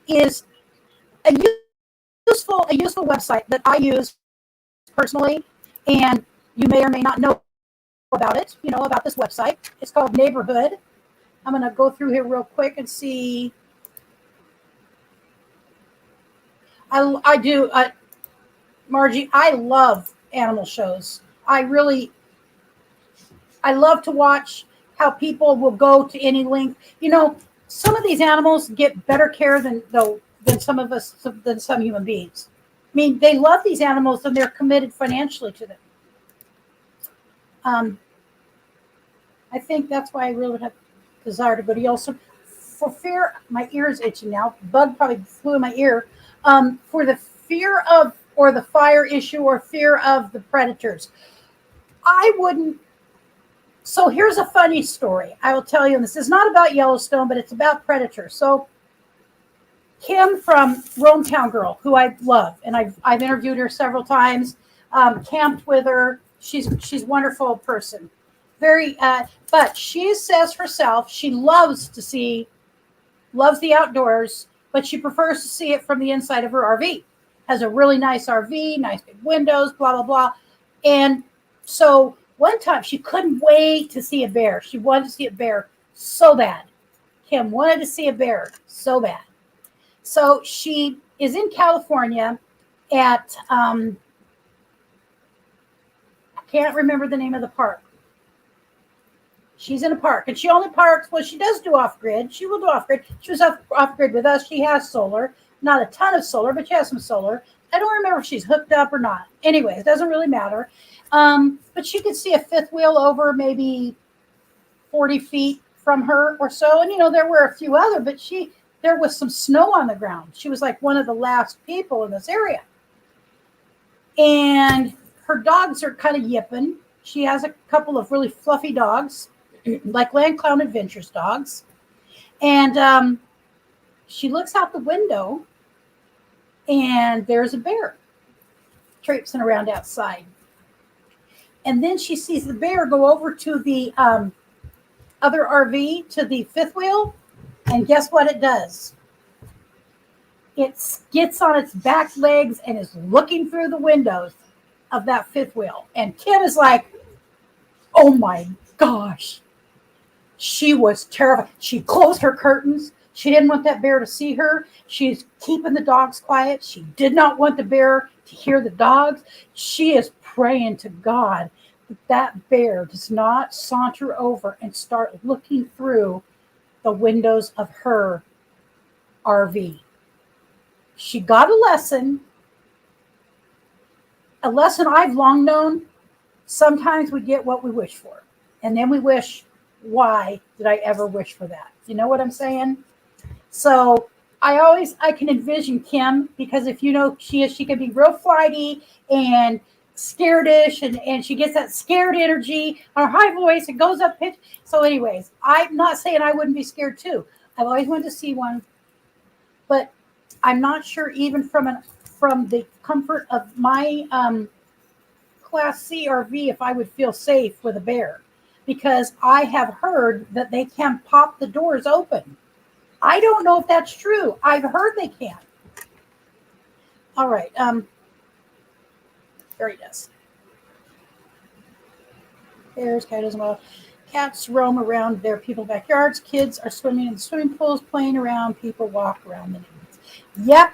is a useful website that I use personally, and you may or may not know about it, about this website. It's called Neighborhood. I'm going to go through here real quick and see. I do, Margie, I love animal shows. I love to watch how people will go to any length. Some of these animals get better care than some of us, than some human beings. I mean, they love these animals and they're committed financially to them. I think that's why I really have desire to go to Yellowstone. For fear, my ear is itching now. Bug probably flew in my ear. For the fear of, or the fire issue, or fear of the predators, I wouldn't. So here's a funny story I will tell you, and this is not about Yellowstone, but it's about predators. So Kim from Rometown Girl, who I love, and I've interviewed her several times, camped with her. She's a wonderful person. But she says herself she loves the outdoors, but she prefers to see it from the inside of her RV. Has a really nice RV, nice big windows, blah, blah, blah. And so one time she couldn't wait to see a bear. She wanted to see a bear so bad. Kim wanted to see a bear so bad. So she is in California at, I can't remember the name of the park. She's in a park, and she only parks, well, she does do off-grid. She will do off-grid. She was off-grid with us. She has solar. Not a ton of solar, but she has some solar. I don't remember if she's hooked up or not. Anyway, it doesn't really matter. But she could see a fifth wheel over maybe 40 feet from her or so. And, there were a few other, but there was some snow on the ground. She was like one of the last people in this area. And her dogs are kind of yipping. She has a couple of really fluffy dogs, like Land Clown Adventures dogs. And she looks out the window, and there's a bear traipsing around outside. And then she sees the bear go over to the other RV, to the fifth wheel, and guess what it does? It gets on its back legs and is looking through the windows of that fifth wheel. And Kim is like, oh my gosh. She was terrified. She closed her curtains. She didn't want that bear to see her. She's keeping the dogs quiet. She did not want the bear to hear the dogs. She is praying to God that that bear does not saunter over and start looking through the windows of her RV. She got a lesson I've long known. Sometimes we get what we wish for, and then we wish, why did I ever wish for that? You know what I'm saying? So I can envision Kim, because if you know she can be real flighty and scaredish, and she gets that scared energy on her high voice. It goes up pitch. So anyways, I'm not saying I wouldn't be scared too. I've always wanted to see one, but I'm not sure even from the comfort of my Class C RV if I would feel safe with a bear, because I have heard that they can pop the doors open. I don't know if that's true. I've heard they can. All right. There he does. Bears, coyotes, and wild cats roam around their people's backyards. Kids are swimming in the swimming pools, playing around. People walk around the neighborhoods. Yep.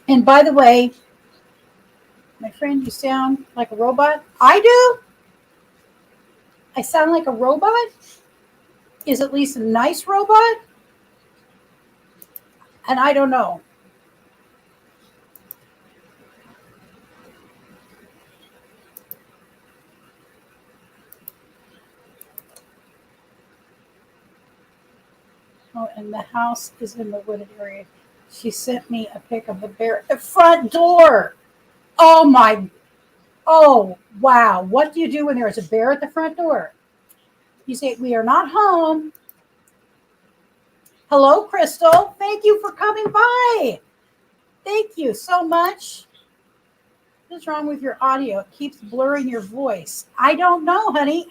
And by the way, my friend, you sound like a robot. I do. I sound like a robot. Is at least a nice robot. And I don't know. Oh, and the house is in the wooded area. She sent me a pic of the bear at the front door. Oh my. Oh, wow. What do you do when there's a bear at the front door? You say, we are not home. Hello, Crystal. Thank you for coming by. Thank you so much. What's wrong with your audio? It keeps blurring your voice. I don't know, honey.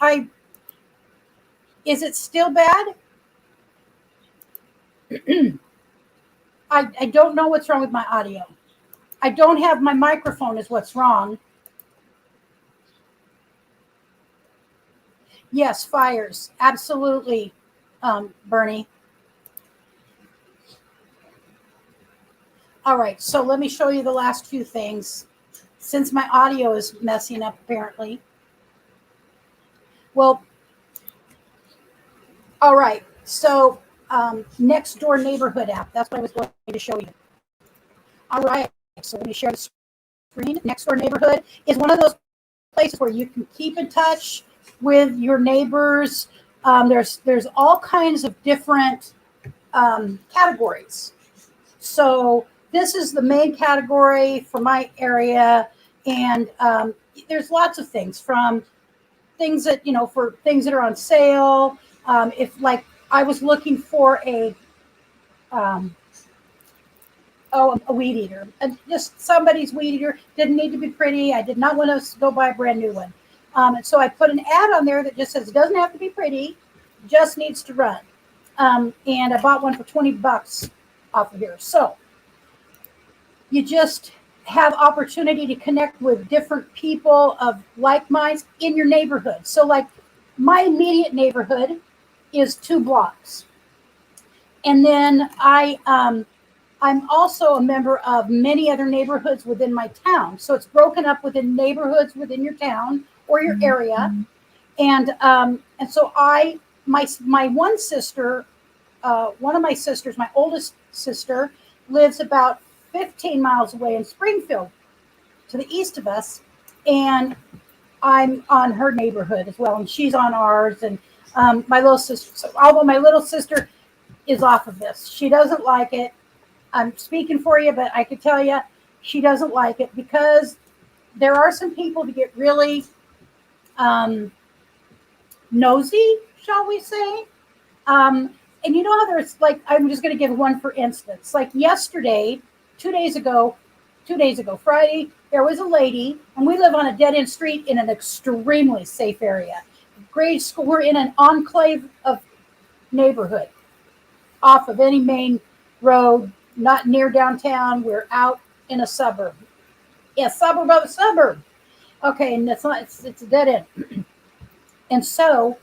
Is it still bad? I don't know what's wrong with my audio. I don't have my microphone is what's wrong. Yes, fires. Absolutely, Bernie. All right, so let me show you the last few things, since my audio is messing up apparently. Well, all right, so Next Door Neighborhood app. That's what I was going to show you. All right, so let me share the screen. Next Door Neighborhood is one of those places where you can keep in touch with your neighbors. There's all kinds of different categories. So this is the main category for my area, and there's lots of things, from things that, for things that are on sale. If, like, I was looking for a weed eater, just somebody's weed eater. Didn't need to be pretty. I did not want to go buy a brand new one. And so I put an ad on there that just says it doesn't have to be pretty, just needs to run. And I bought one for $20 off of here. So you just have opportunity to connect with different people of like minds in your neighborhood. So, like, my immediate neighborhood is 2 blocks. And then I'm also a member of many other neighborhoods within my town. So it's broken up within neighborhoods within your town or your area. And so my one sister, one of my sisters, my oldest sister, lives about 15 miles away in Springfield to the east of us. And I'm on her neighborhood as well. And she's on ours. And my little sister, so although my little sister is off of this, she doesn't like it. I'm speaking for you, but I could tell you she doesn't like it, because there are some people that get really nosy, shall we say. And you know how there's, like, I'm just going to give one for instance. Like yesterday, 2 days ago, Friday, there was a lady, and we live on a dead end street in an extremely safe area. Grade school, we're in an enclave of neighborhood off of any main road, not near downtown. We're out in a suburb. Yeah, suburb of a suburb. Okay, and it's a dead end. And so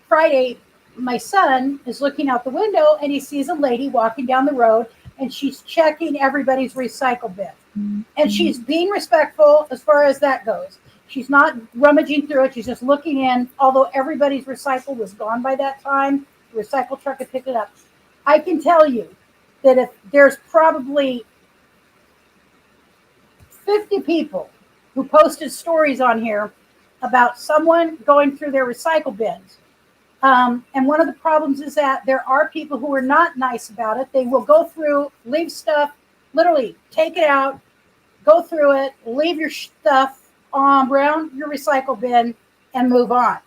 Friday, my son is looking out the window and he sees a lady walking down the road and she's checking everybody's recycle bin. And she's being respectful as far as that goes. She's not rummaging through it. She's just looking in, although everybody's recycle was gone by that time. The recycle truck had picked it up. I can tell you that if there's probably 50 people who posted stories on here about someone going through their recycle bins. And one of the problems is that there are people who are not nice about it. They will go through, leave stuff, literally take it out, go through it, leave your stuff around your recycle bin and move on.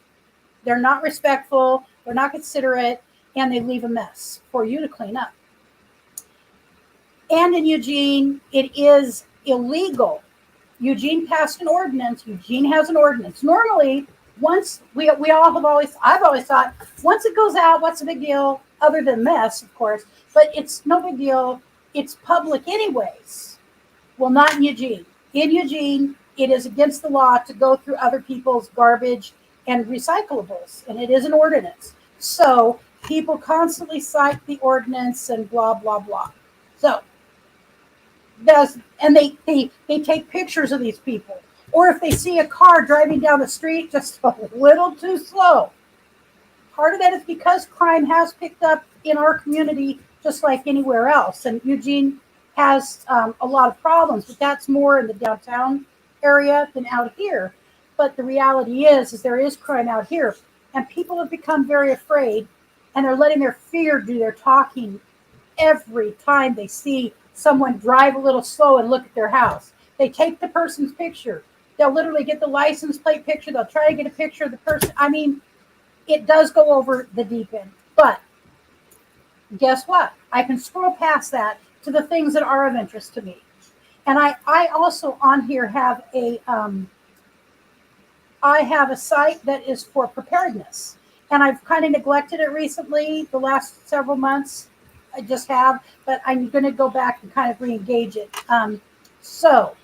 They're not respectful, they're not considerate, and they leave a mess for you to clean up. And in Eugene, it is illegal. Eugene passed an ordinance. Eugene has an ordinance. Normally, once I've always thought, once it goes out, what's the big deal? Other than mess, of course, but it's no big deal. It's public anyways. Well, not in Eugene. In Eugene, it is against the law to go through other people's garbage and recyclables, and it is an ordinance. So people constantly cite the ordinance and blah, blah, blah. So, they take pictures of these people. Or if they see a car driving down the street just a little too slow. Part of that is because crime has picked up in our community just like anywhere else. And Eugene has a lot of problems, but that's more in the downtown area than out here. But the reality is there is crime out here. And people have become very afraid, and they're letting their fear do their talking every time they see someone drive a little slow and look at their house. They take the person's picture. They'll literally get the license plate picture. They'll try to get a picture of the person. I mean, it does go over the deep end. But guess what? I can scroll past that to the things that are of interest to me. And I also on here have I have a site that is for preparedness. And I've kind of neglected it recently, the last several months. I just have, but I'm going to go back and kind of re-engage it. So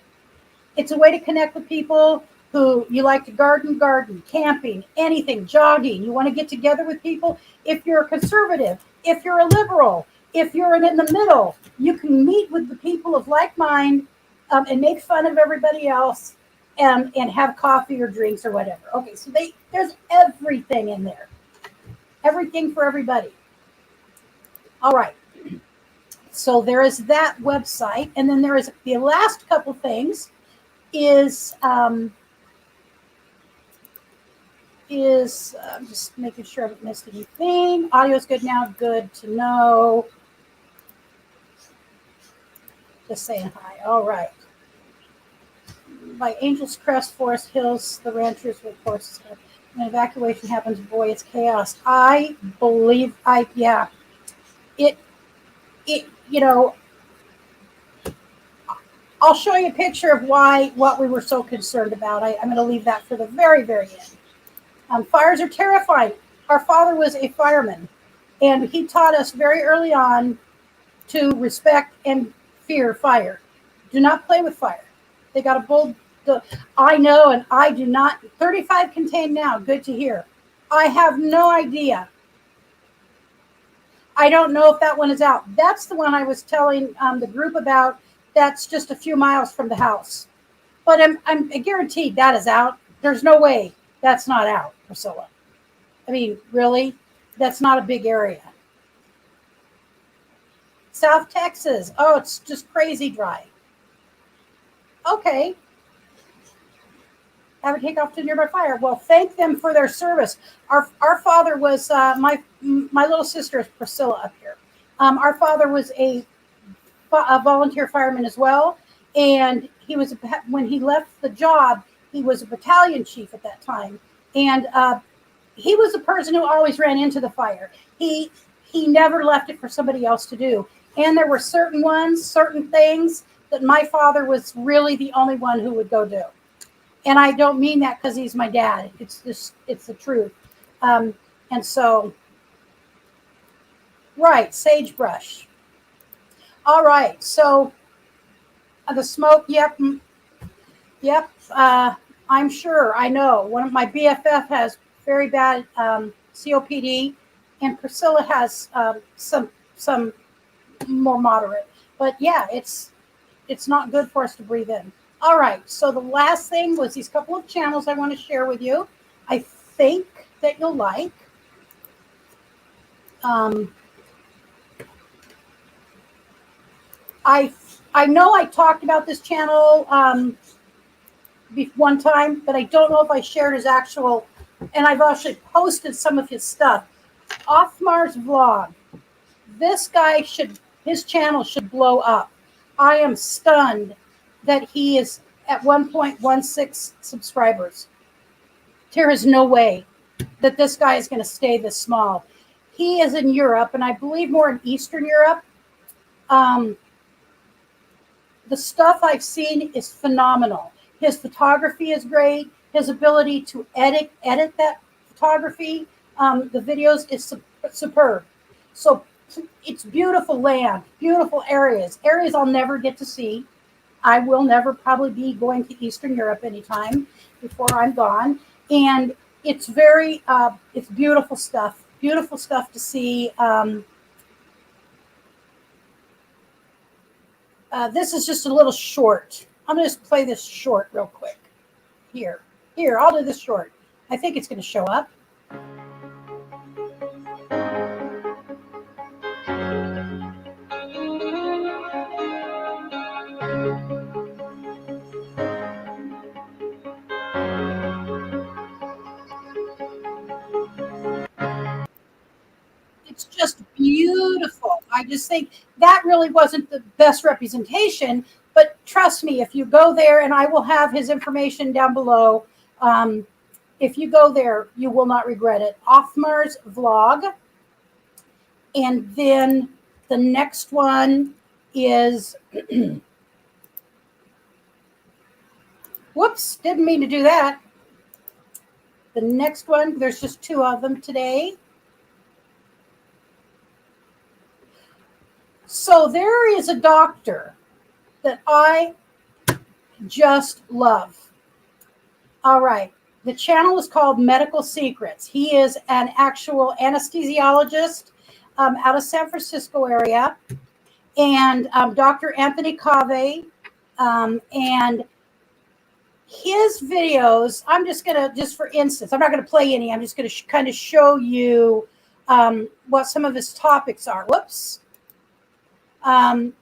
it's a way to connect with people who you like to garden, camping, anything, jogging. You want to get together with people. If you're a conservative, if you're a liberal, if you're in the middle, you can meet with the people of like mind and make fun of everybody else and have coffee or drinks or whatever. Okay, so there's everything in there. Everything for everybody. All right. So there is that website. And then there is the last couple things is just making sure I haven't missed anything. Audio's good now. Good to know. Just saying hi. All right. By Angel's Crest, Forest Hills, the ranchers with horses. When evacuation happens, boy, it's chaos. I believe it, you know, I'll show you a picture of what we were so concerned about. I'm going to leave that for the very, very end. Fires are terrifying. Our father was a fireman, and he taught us very early on to respect and fear fire. Do not play with fire. They got a bold, I know, and I do not. 35 contained now. Good to hear. I have no idea. I don't know if that one is out. That's the one I was telling the group about. That's just a few miles from the house. But I'm guaranteed that is out. There's no way that's not out, Priscilla. I mean, really? That's not a big area. South Texas. Oh, it's just crazy dry. Okay. Have a takeoff to nearby fire. Well, thank them for their service. Our father was my little sister is Priscilla up here. Our father was a volunteer fireman as well, and he was when he left the job, he was a battalion chief at that time, and he was the person who always ran into the fire. He never left it for somebody else to do, and there were certain things that my father was really the only one who would go do. And I don't mean that because he's my dad. It's the truth. And so, right, sagebrush. All right, so the smoke, yep. I'm sure, I know. One of my BFF has very bad COPD, and Priscilla has some more moderate. But yeah, it's not good for us to breathe in. All right. So the last thing was these couple of channels I want to share with you. I think that you'll like. Um, I know I talked about this channel one time, but I don't know if I shared his actual. And I've actually posted some of his stuff. Othmar's vlog. This guy his channel should blow up. I am stunned that he is at 1.16 subscribers. There is no way that this guy is going to stay this small. He is in Europe, and I believe more in Eastern Europe. The stuff I've seen is phenomenal. His photography is great. His ability to edit that photography, the videos is superb. So it's beautiful land, beautiful areas I'll never get to see. I will never probably be going to Eastern Europe anytime before I'm gone. And it's it's beautiful stuff to see. This is just a little short. I'm going to just play this short real quick. Here, I'll do this short. I think it's going to show up. It's just beautiful. I just think that really wasn't the best representation, but trust me, if you go there, and I will have his information down below, if you go there, you will not regret it. Othmar's vlog. And then the next one is, whoops, didn't mean to do that. The next one, there's just two of them today. So there is a doctor that I just love. All right. The channel is called Medical Secrets. He is an actual anesthesiologist out of San Francisco area. And Dr. Anthony Cave. And his videos, I'm just going to, just for instance, I'm not going to play any. I'm just going to kind of show you what some of his topics are. Whoops.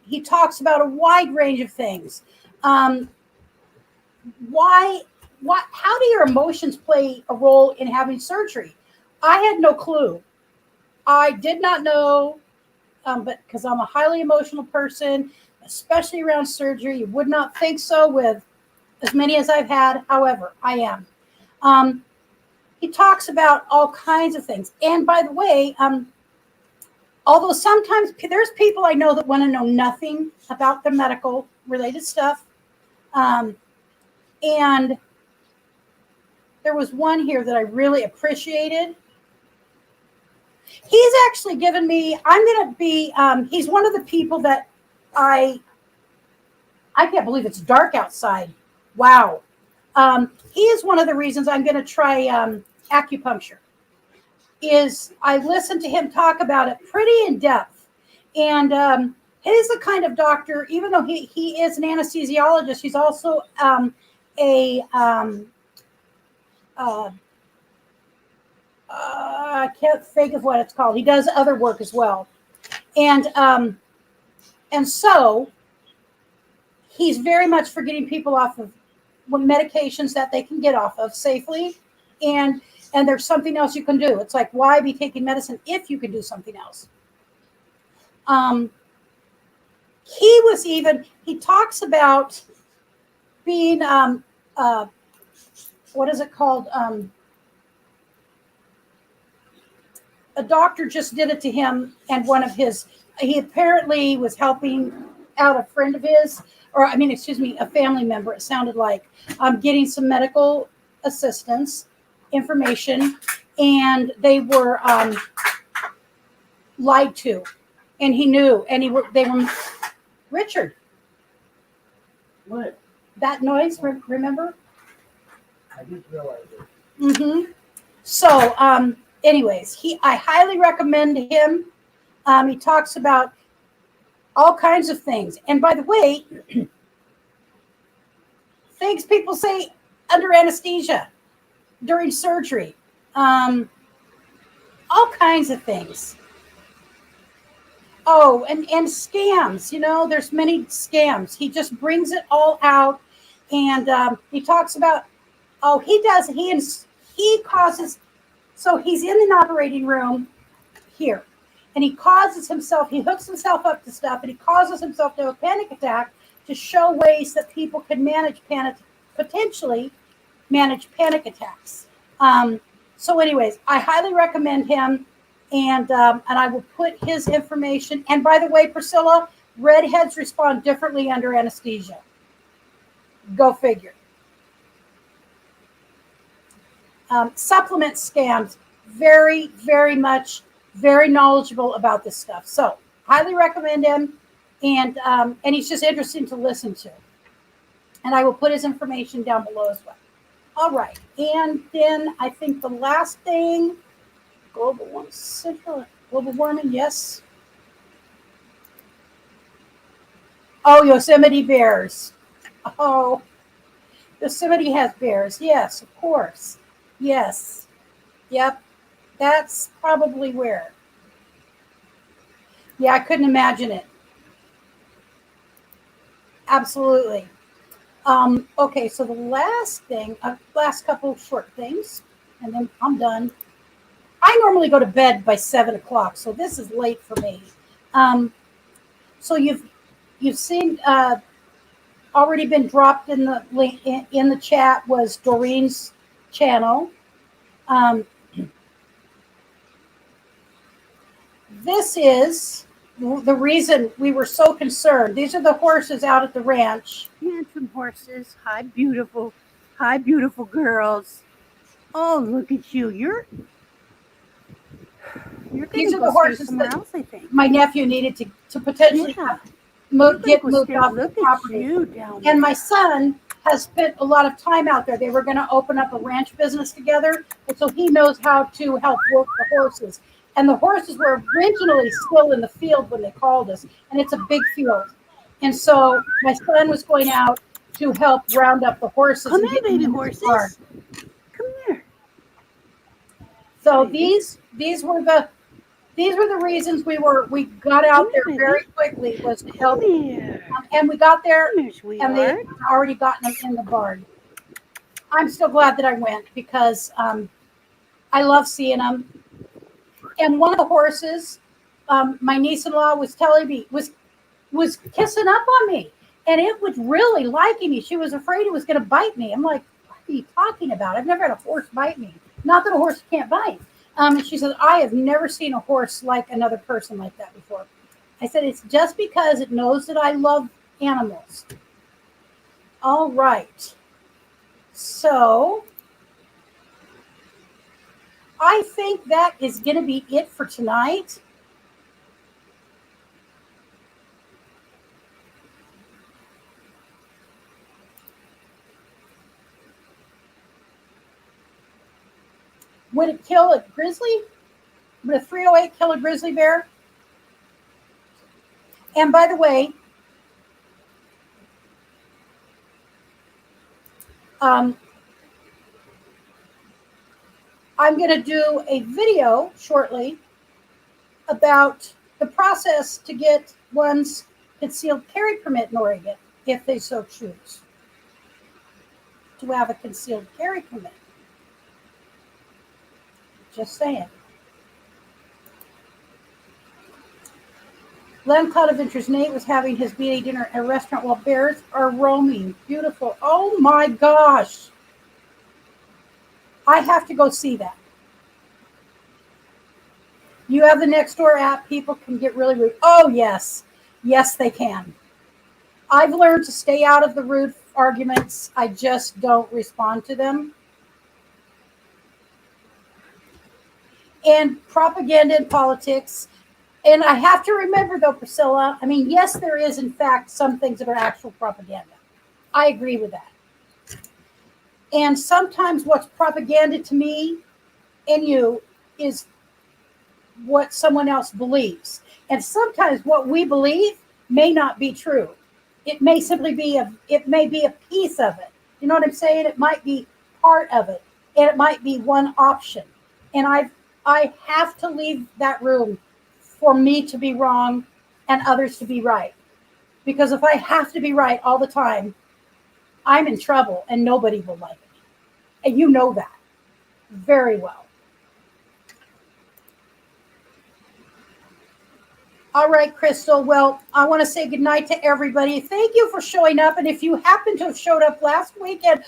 He talks about a wide range of things. How do your emotions play a role in having surgery? I had no clue. I did not know, but because I'm a highly emotional person, especially around surgery, you would not think so with as many as I've had. However, I am. He talks about all kinds of things. And by the way, although sometimes there's people I know that want to know nothing about the medical related stuff. And there was one here that I really appreciated. He's actually given me, I'm going to be, he's one of the people that I can't believe it's dark outside. Wow. He is one of the reasons I'm going to try acupuncture. I listened to him talk about it pretty in depth. And he is the kind of doctor, even though he is an anesthesiologist, he's also I can't think of what it's called. He does other work as well. And so he's very much for getting people off of medications that they can get off of safely. And there's something else you can do. It's like, why be taking medicine if you can do something else? He talks about being, what is it called? A doctor just did it to him, and he apparently was helping out a friend of his, a family member, it sounded like, getting some medical assistance information, and they were lied to, and he knew, and they were, Richard. What? That noise, remember? I just realized it. Mm-hmm. So anyways, I highly recommend him. He talks about all kinds of things. And by the way, things people say under anesthesia, during surgery, all kinds of things. Oh, and scams. There's many scams. He just brings it all out, and he talks about. Oh, he does. He causes. So he's in an operating room here, and he hooks himself up to stuff, and he causes himself to have a panic attack to show ways that people can potentially manage panic attacks. So, anyways, I highly recommend him, and I will put his information. And by the way, Priscilla, redheads respond differently under anesthesia. Go figure. Supplement scams, very, very much, very knowledgeable about this stuff. So, highly recommend him, and he's just interesting to listen to. And I will put his information down below as well. All right, and then I think the last thing, global warming, yes. Oh, Yosemite bears. Oh, Yosemite has bears. Yes, of course. Yes. Yep. That's probably where. Yeah, I couldn't imagine it. Absolutely. Okay, so the last thing, last couple of short things, and then I'm done. I normally go to bed by 7:00, so this is late for me. So you've seen already been dropped in the link in the chat was Doreen's channel. This is the reason we were so concerned. These are the horses out at the ranch. Handsome horses. Hi, beautiful. Hi, beautiful girls. Oh, look at you. You're These going are the to go horses somewhere that else, I think. my nephew needed to potentially Yeah. get moved off the Look at property. you down And there. my son has spent a lot of time out there. They were going to open up a ranch business together, and so he knows how to help work the horses. And the horses were originally still in the field when they called us, and it's a big field. And so my son was going out to help round up the horses. Come and here, get them baby in the horses. barn. Come here. So Baby. these were the reasons we got out there very quickly, was to help. Come here. And we got there, Come here, and sweetheart. they had already gotten them in the barn. I'm still glad that I went, because I love seeing them. And one of the horses, my niece-in-law was telling me, was kissing up on me, and it was really liking me. She was afraid it was going to bite me. I'm like, what are you talking about? I've never had a horse bite me. Not that a horse can't bite. And she said, I have never seen a horse like another person like that before. I said, it's just because it knows that I love animals. All right. So I think that is going to be it for tonight. Would it kill a grizzly? Would a 308 kill a grizzly bear? And by the way, I'm going to do a video shortly about the process to get one's concealed carry permit in Oregon, if they so choose to have a concealed carry permit. Just saying. Land Cloud Adventures Nate was having his BA dinner at a restaurant while bears are roaming. Beautiful. Oh my gosh. I have to go see that. You have the Nextdoor app. People can get really rude. Oh, yes. Yes, they can. I've learned to stay out of the rude arguments. I just don't respond to them. And propaganda and politics. And I have to remember, though, Priscilla, I mean, yes, there is, in fact, some things that are actual propaganda. I agree with that. And sometimes what's propaganda to me and you is what someone else believes. And sometimes what we believe may not be true. It may simply be it may be a piece of it. You know what I'm saying? It might be part of it. And it might be one option. And I have to leave that room for me to be wrong and others to be right. Because if I have to be right all the time, I'm in trouble and nobody will like me. And you know that very well. All right, Crystal. Well, I want to say goodnight to everybody. Thank you for showing up. And if you happen to have showed up last weekend,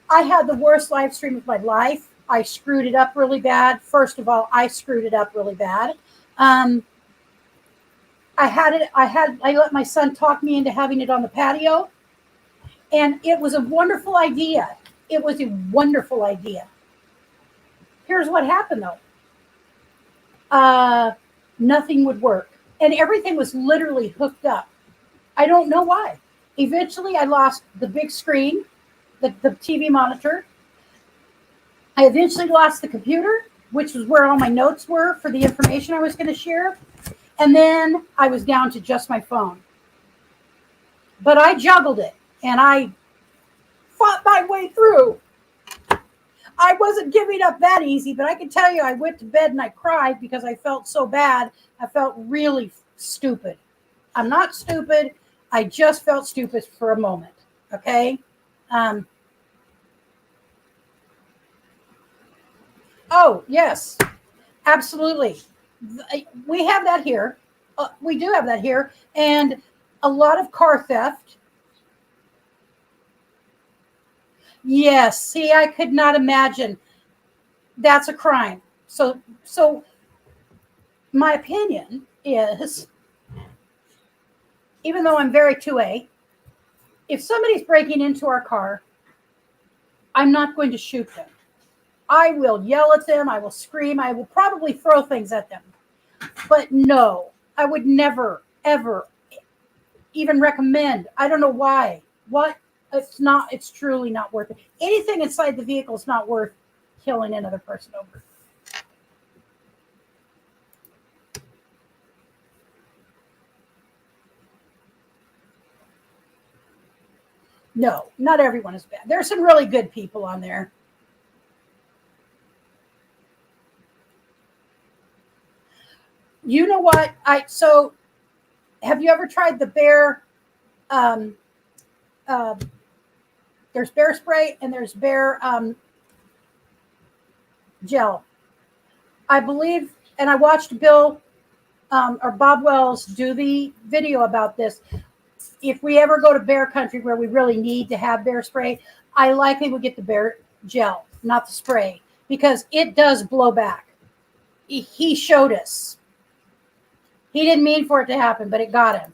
I had the worst live stream of my life. I screwed it up really bad. First of all, I screwed it up really bad. I let my son talk me into having it on the patio. And it was a wonderful idea. It was a wonderful idea. Here's what happened though. Nothing would work. And everything was literally hooked up. I don't know why. Eventually, I lost the big screen, the TV monitor. I eventually lost the computer, which was where all my notes were for the information I was going to share. And then I was down to just my phone. But I juggled it, and I fought my way through. I wasn't giving up that easy, but I can tell you I went to bed and I cried because I felt so bad. I felt really stupid. I'm not stupid. I just felt stupid for a moment. Okay. Oh, yes, absolutely. We have that here. We do have that here. And a lot of car theft. Yes. See, I could not imagine. That's a crime. So my opinion is, even though I'm very 2A, if somebody's breaking into our car, I'm not going to shoot them. I will yell at them. I will scream. I will probably throw things at them. But no, I would never, ever even recommend. I don't know why. What? It's truly not worth it. Anything inside the vehicle is not worth killing another person over. No, not everyone is bad. There's some really good people on there. You know what? So have you ever tried the bear? There's bear spray and there's bear gel. I believe, and I watched Bill or Bob Wells do the video about this. If we ever go to bear country where we really need to have bear spray, I likely would get the bear gel, not the spray, because it does blow back. He showed us. He didn't mean for it to happen, but it got him.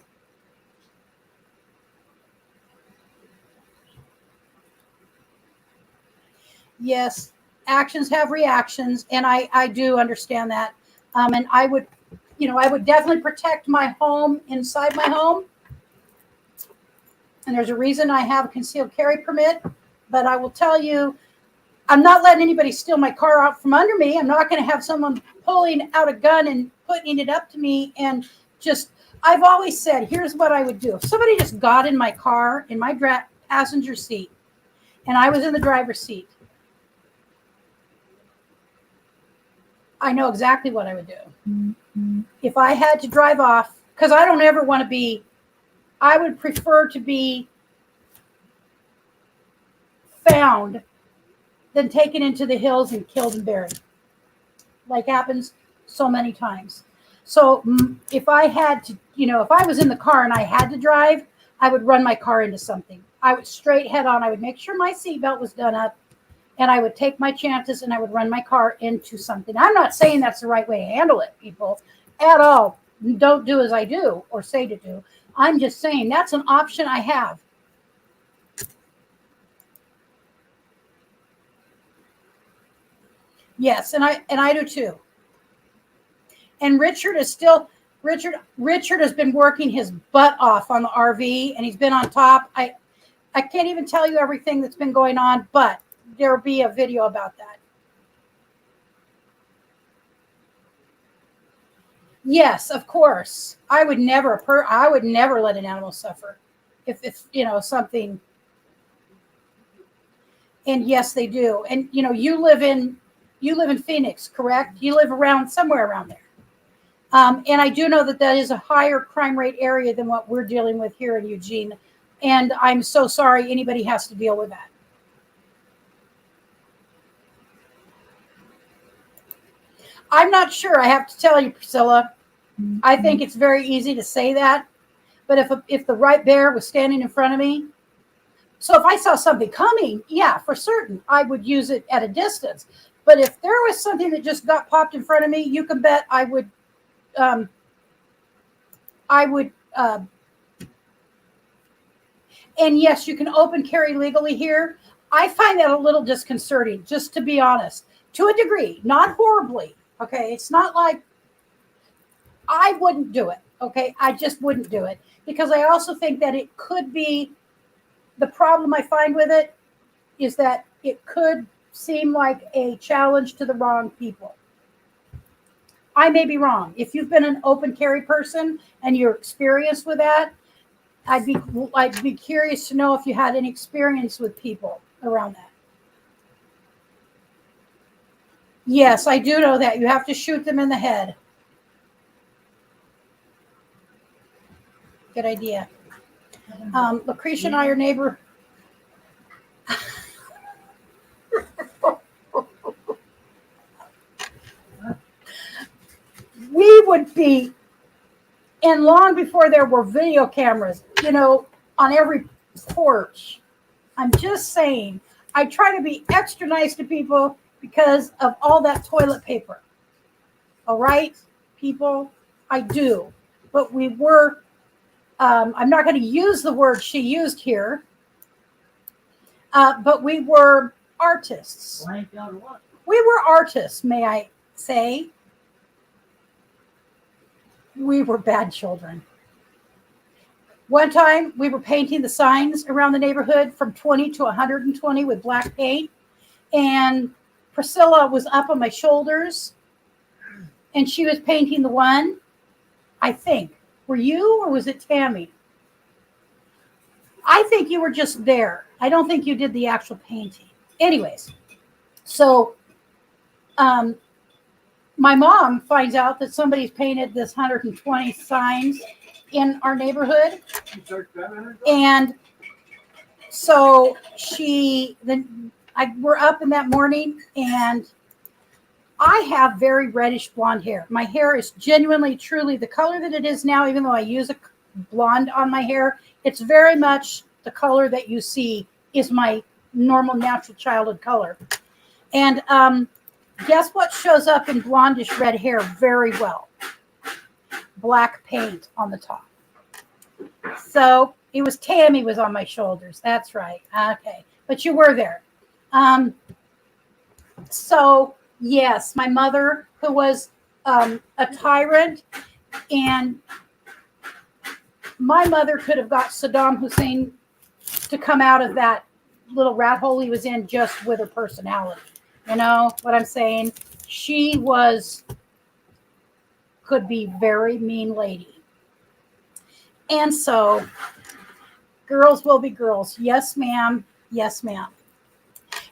Yes, actions have reactions, and I do understand that. And I would definitely protect my home inside my home. And there's a reason I have a concealed carry permit. But I will tell you, I'm not letting anybody steal my car out from under me. I'm not going to have someone pulling out a gun and putting it up to me and just, I've always said, here's what I would do. If somebody just got in my car, in my passenger seat, and I was in the driver's seat, I know exactly what I would do. Mm-hmm. If I had to drive off, because I don't ever want to be, I would prefer to be found than taken into the hills and killed and buried, like happens so many times. So if I had to, if I was in the car and I had to drive, I would run my car into something. I would straight head on. I would make sure my seatbelt was done up, and I would take my chances and I would run my car into something. I'm not saying that's the right way to handle it, people, at all. Don't do as I do or say to do. I'm just saying that's an option I have. Yes, and I do too. And Richard has been working his butt off on the RV, and he's been on top. I can't even tell you everything that's been going on, but there'll be a video about that. Yes, of course. I would never let an animal suffer. If something, and yes, they do. And you live in Phoenix, correct? You live around somewhere around there. And I do know that is a higher crime rate area than what we're dealing with here in Eugene. And I'm so sorry anybody has to deal with that. I'm not sure. I have to tell you, Priscilla. I think it's very easy to say that. But if the right bear was standing in front of me, so if I saw something coming, yeah, for certain, I would use it at a distance. But if there was something that just got popped in front of me, you can bet I would. I would. And yes, you can open carry legally here. I find that a little disconcerting, just to be honest, to a degree, not horribly. Okay, it's not like I wouldn't do it. Okay, I just wouldn't do it because I also think that it could be the problem I find with it is that it could seem like a challenge to the wrong people. I may be wrong. If you've been an open carry person and you're experienced with that, I'd be curious to know if you had any experience with people around that. Yes, I do know that. You have to shoot them in the head. Good idea. Lucretia and I are neighbor. We would be, and long before there were video cameras, on every porch. I'm just saying, I try to be extra nice to people because of all that toilet paper. All right, people, I do. But we were, I'm not going to use the word she used here, but we were artists. We were artists, may I say. We were bad children. One time we were painting the signs around the neighborhood from 20 to 120 with black paint. And Priscilla was up on my shoulders and she was painting the one, I think. Were you or was it Tammy? I think you were just there. I don't think you did the actual painting. Anyways, so my mom finds out that somebody's painted this 120 signs in our neighborhood. And so we're up in that morning and I have very reddish blonde hair. My hair is genuinely, truly the color that it is now, even though I use a blonde on my hair. It's very much the color that you see is my normal, natural childhood color. And guess what shows up in blondish red hair very well? Black paint on the top. So it was Tammy was on my shoulders. That's right. Okay. But you were there. So yes, my mother, who was a tyrant, and my mother could have got Saddam Hussein to come out of that little rat hole he was in just with her personality. You know what I'm saying? She could be very mean lady. And so girls will be girls. Yes, ma'am. Yes, ma'am.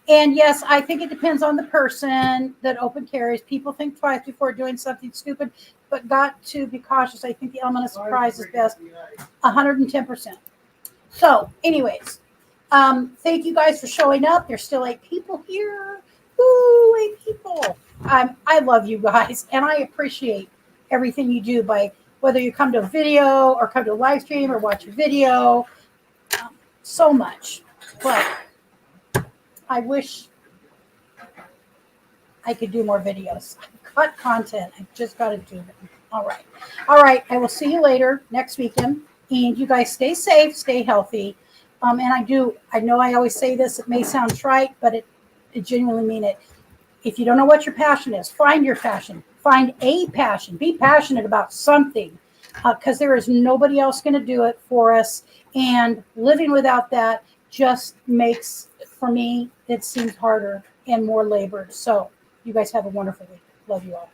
And yes, I think it depends on the person that open carries. People think twice before doing something stupid, but got to be cautious. I think the element of surprise is best. 110%. So anyways, thank you guys for showing up. There's still 8 people here. Woo, 8 people. I love you guys, and I appreciate everything you do by whether you come to a video or come to a live stream or watch a video. So much. But I wish I could do more videos. I've got content. I've just got to do them. All right. All right. I will see you later next weekend. And you guys stay safe, stay healthy. And I know I always say this, it may sound trite, but it genuinely mean it. If you don't know what your passion is, find your passion. Find a passion. Be passionate about something because there is nobody else going to do it for us. And living without that just makes, for me, it seems harder and more labored. So you guys have a wonderful week. Love you all.